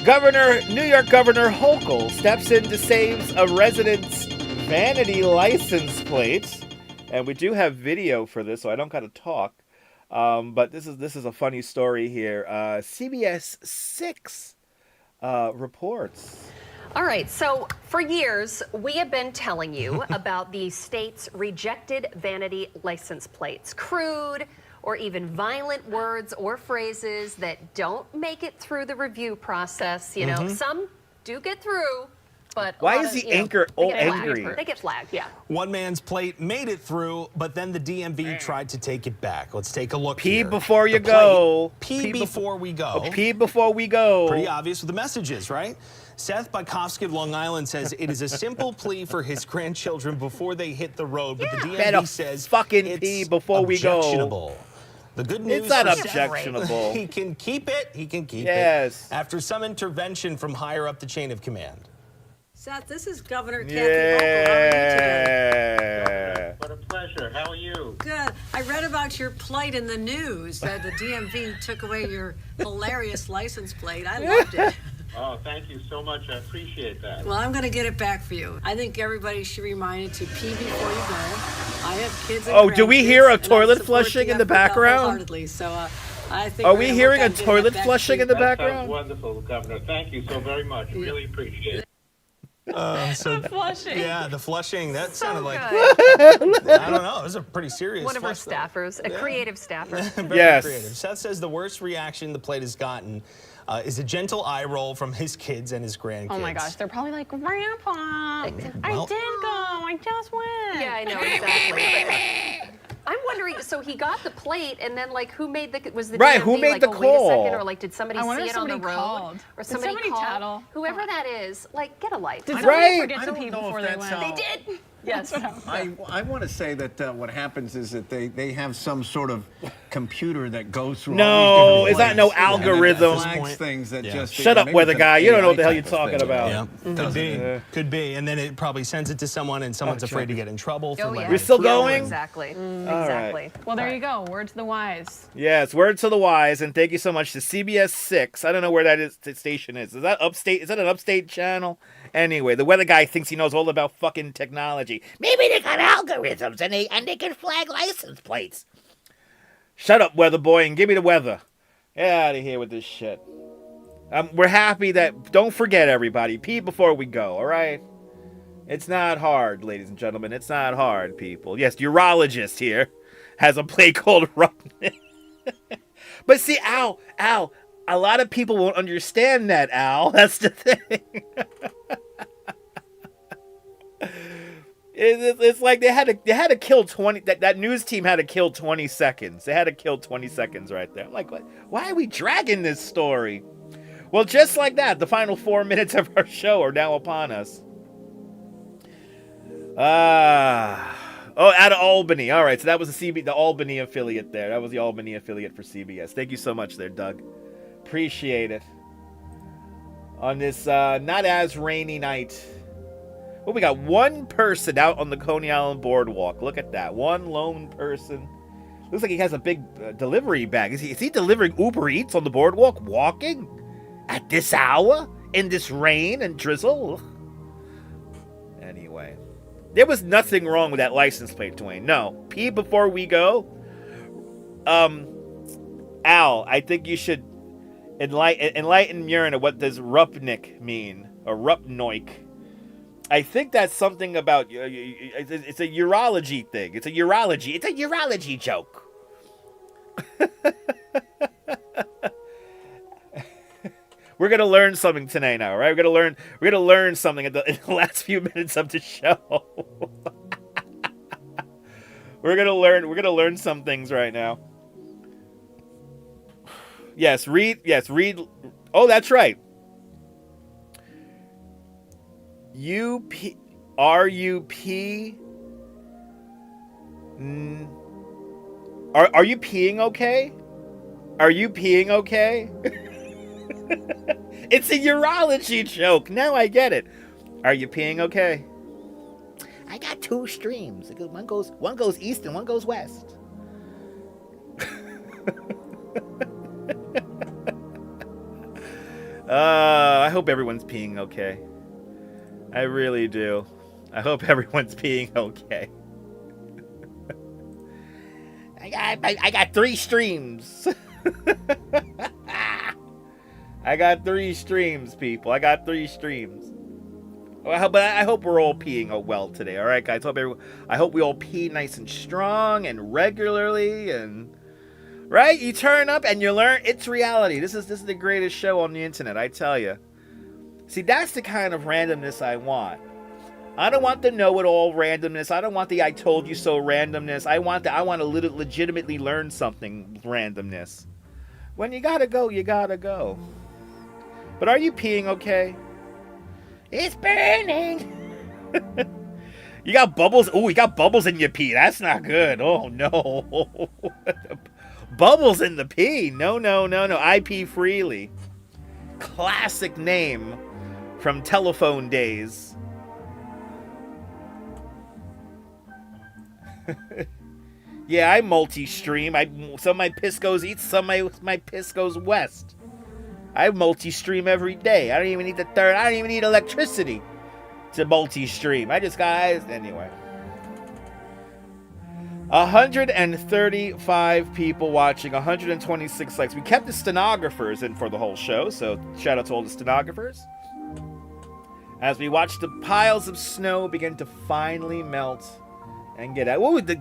New York Governor Hochul steps in to save a resident's vanity license plate. And we do have video for this, so I don't gotta talk. But this is a funny story here. CBS 6 reports. All right, so for years, we have been telling you about the state's rejected vanity license plates. Crude or even violent words or phrases that don't make it through the review process. You know, some do get through. But why is the anchor angry? They get flagged, yeah. One man's plate made it through, but then the DMV tried to take it back. Let's take a look Pee here. Before you go. Pee before we go. Pee before we go. Pretty obvious with the messages, right? Seth Bykowski of Long Island says it is a simple plea for his grandchildren before they hit the road, but the DMV says fucking pee before we go. The good news it's not for objectionable. He can keep it. He can keep it. After some intervention from higher up the chain of command. Seth, this is Governor Kathy Hochul. How are you today? What a pleasure. How are you? Good. I read about your plight in the news. The DMV took away your hilarious license plate. I loved it. Oh, thank you so much. I appreciate that. Well, I'm going to get it back for you. I think everybody should be reminded to pee before you go. I have kids and do we hear a toilet flushing in the background? So I think Are we're we gonna hearing work a on toilet getting that flushing in the back Sounds background? wonderful, Governor. Thank you so very much. Really appreciate it. The flushing. Yeah, the flushing. That sounded like good. I don't know. It was a pretty serious. One of our flush, though. staffers, a creative staffer. Very Yes. creative. Seth says the worst reaction the plate has gotten is a gentle eye roll from his kids and his grandkids. Oh my gosh, they're probably like, Grandpa, I did go, I just went. Yeah, I know, exactly. I'm wondering, so he got the plate, and then, like, who made the, was the Right, DMV, who made like, the oh, wait a call? second, or, like, did somebody I wonder see if it on the somebody road? called. Or Did somebody somebody called? tattle? Whoever that is, like, get a life. Did I somebody don't- forget I to don't pee know if before they that's went? how- They did. Yes. I want to say that what happens is that they have some sort of computer that goes through. No, all these it's not different no points, and then algorithm. flags things that just. Shut up, maybe weather it's an guy. You don't know what the hell AI you're type of talking thing. about. Yeah, could be. Could be. And then it probably sends it to someone, and someone's afraid to get in trouble. For Oh, letting yeah. We're it still through. going? Exactly. All Exactly. right. Well, there you go. Word to the wise. Yes, word to the wise, and thank you so much to CBS 6. I don't know where that station is. Is that upstate? Is that an upstate channel? Anyway, the weather guy thinks he knows all about fucking technology. Maybe they got algorithms and they can flag license plates. Shut up, weather boy, and give me the weather. Get out of here with this shit. We're happy that. Don't forget, everybody. Pee before we go. All right. It's not hard, ladies and gentlemen. It's not hard, people. Yes, urologist here has a plate called Rupnik. But see, Al, a lot of people won't understand that, Al. That's the thing. It's like they had to kill 20. That news team had to kill 20 seconds. They had to kill 20 seconds right there. I'm like, what? Why are we dragging this story? Well, just like that, the final 4 minutes of our show are now upon us. Oh, out of Albany. All right, so that was the Albany affiliate there. That was the Albany affiliate for CBS. Thank you so much there, Doug. Appreciate it. On this not as rainy night. Well, we got one person out on the Coney Island boardwalk. Look at that. One lone person. Looks like he has a big delivery bag. Is he delivering Uber Eats on the boardwalk? Walking? At this hour? In this rain and drizzle? Anyway. There was nothing wrong with that license plate, Dwayne. No. Pee before we go. Al, I think you should enlighten Myrna. What does Rupnik mean? Or Rupnoik? I think that's something about it's a urology thing. It's a urology joke. We're gonna learn something tonight now, right? We're gonna learn something in the last few minutes of the show. We're gonna learn some things right now. Yes, read. Oh, that's right. Are you peeing okay? Are you peeing okay? It's a urology joke. Now I get it. Are you peeing okay? I got 2 streams. One goes east and one goes west. I hope everyone's peeing okay. I really do. I hope everyone's peeing okay. I got 3 streams. I got 3 streams, people. I got 3 streams. But I hope we're all peeing well today. All right, guys. I hope we all pee nice and strong and regularly, and right. You turn up and you learn. It's reality. This is the greatest show on the internet. I tell you. See, that's the kind of randomness I want. I don't want the know-it-all randomness. I don't want the "I told you so" randomness. I want to legitimately learn something randomness. When you gotta go, you gotta go. But are you peeing okay? It's burning. You got bubbles. Ooh, you got bubbles in your pee. That's not good. Oh no. Bubbles in the pee. No. I pee freely. Classic name from telephone days. Yeah, I multi-stream. Some of my piss goes east, some of my piss goes west. I multi-stream every day. I don't even need electricity to multi-stream. Anyway. 135 people watching, 126 likes. We kept the stenographers in for the whole show, so shout out to all the stenographers. As we watch the piles of snow begin to finally melt and get out. Whoa, the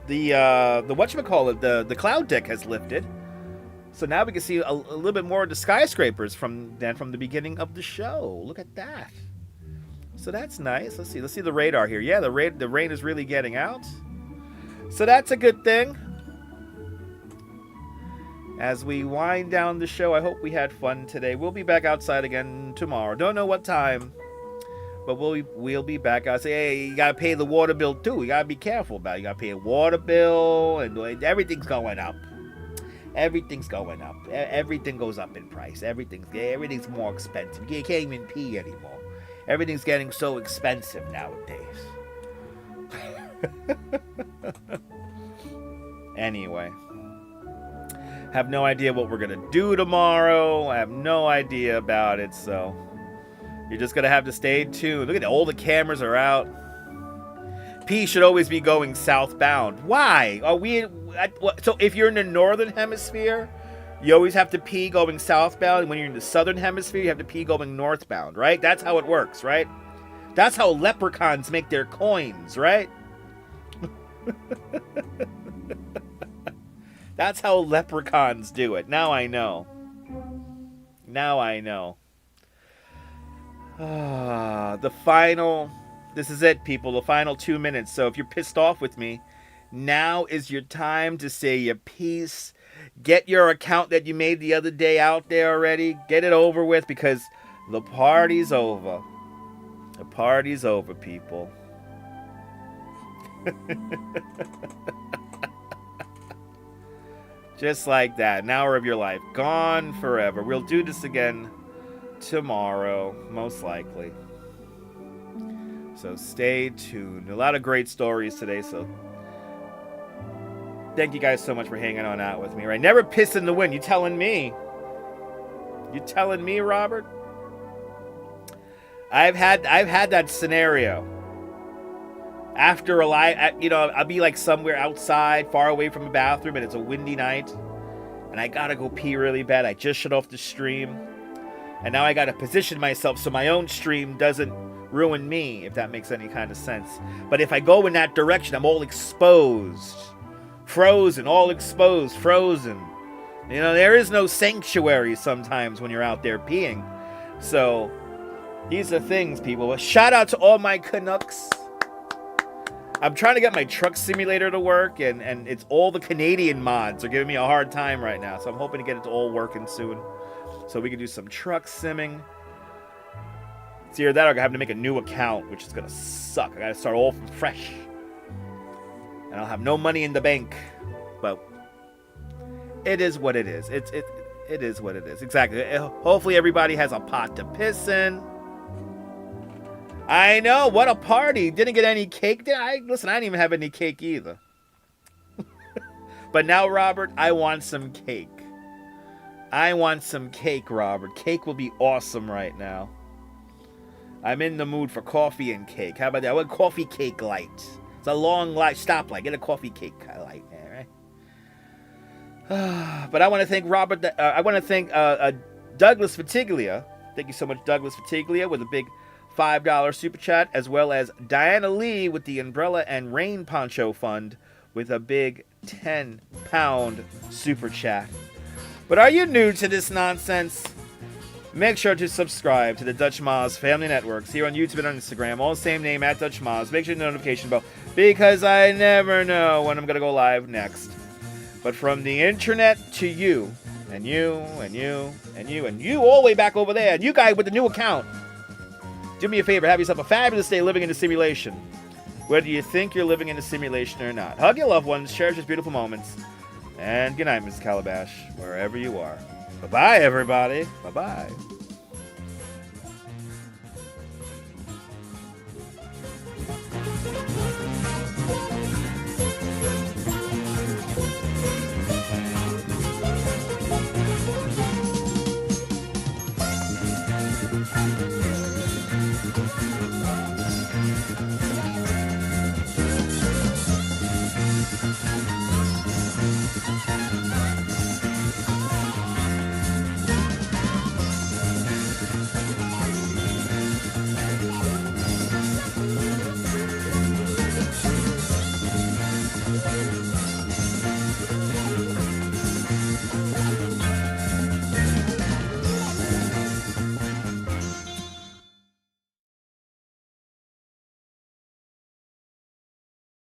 whatchamacallit, the cloud deck has lifted. So now we can see a little bit more of the skyscrapers than from the beginning of the show. Look at that. So that's nice. Let's see the radar here. Yeah, the rain is really getting out. So that's a good thing. As we wind down the show, I hope we had fun today. We'll be back outside again tomorrow. Don't know what time, but we'll be back outside. Hey, you gotta pay the water bill too. You gotta be careful about it. You gotta pay a water bill, and everything's going up. Everything's going up. Everything goes up in price. Everything's more expensive. You can't even pee anymore. Everything's getting so expensive nowadays. Anyway. Have no idea what we're going to do tomorrow. I have no idea about it, so you're just going to have to stay tuned. Look at all the cameras are out. P should always be going southbound. Why? Are we... So if you're in the northern hemisphere, you always have to pee going southbound. And when you're in the southern hemisphere, you have to pee going northbound, right? That's how it works, right? That's how leprechauns make their coins, right? That's how leprechauns do it. Now I know. Now I know. This is it, people. The final 2 minutes. So if you're pissed off with me, now is your time to say your piece. Get your account that you made the other day out there already. Get it over with, because the party's over. The party's over, people. Just like that. An hour of your life. Gone forever. We'll do this again tomorrow, most likely. So stay tuned. A lot of great stories today, so thank you guys so much for hanging on out with me, right? Never piss in the wind. You telling me? You telling me, Robert? I've had that scenario. After a live, I'll be like somewhere outside, far away from a bathroom, and it's a windy night, and I gotta go pee really bad. I just shut off the stream, and now I gotta position myself so my own stream doesn't ruin me, if that makes any kind of sense. But if I go in that direction, I'm all exposed. Frozen, all exposed, frozen. There is no sanctuary sometimes when you're out there peeing. So, these are things, people. Shout out to all my Canucks. I'm trying to get my truck simulator to work, and it's all the Canadian mods are giving me a hard time right now. So I'm hoping to get it all working soon, so we can do some truck simming. It's either that or I'm having to make a new account, which is gonna suck. I gotta start all from fresh, and I'll have no money in the bank. But it is what it is. It is what it is. Exactly. Hopefully everybody has a pot to piss in. I know, what a party. Didn't get any cake. Listen, I didn't even have any cake either. But now, Robert, I want some cake. I want some cake, Robert. Cake will be awesome right now. I'm in the mood for coffee and cake. How about that? I want coffee cake light. It's a long light stoplight. Get a coffee cake light there, right? But I want to thank Robert. I want to thank Douglas Fatiglia. Thank you so much, Douglas Fatiglia, with a big $5 super chat, as well as Diana Lee with the Umbrella and Rain Poncho Fund with a big £10 super chat. But are you new to this nonsense? Make sure to subscribe to the Dutch Maz Family Networks here on YouTube and on Instagram, all the same name, at Dutch Maz. Make sure the notification bell, because I never know when I'm going to go live next. But from the internet to you, and you, and you, and you, and you all the way back over there, and you guys with the new account, do me a favor, have yourself a fabulous day living in a simulation, whether you think you're living in a simulation or not. Hug your loved ones, cherish these beautiful moments, and good night, Ms. Calabash, wherever you are. Bye-bye, everybody. Bye-bye.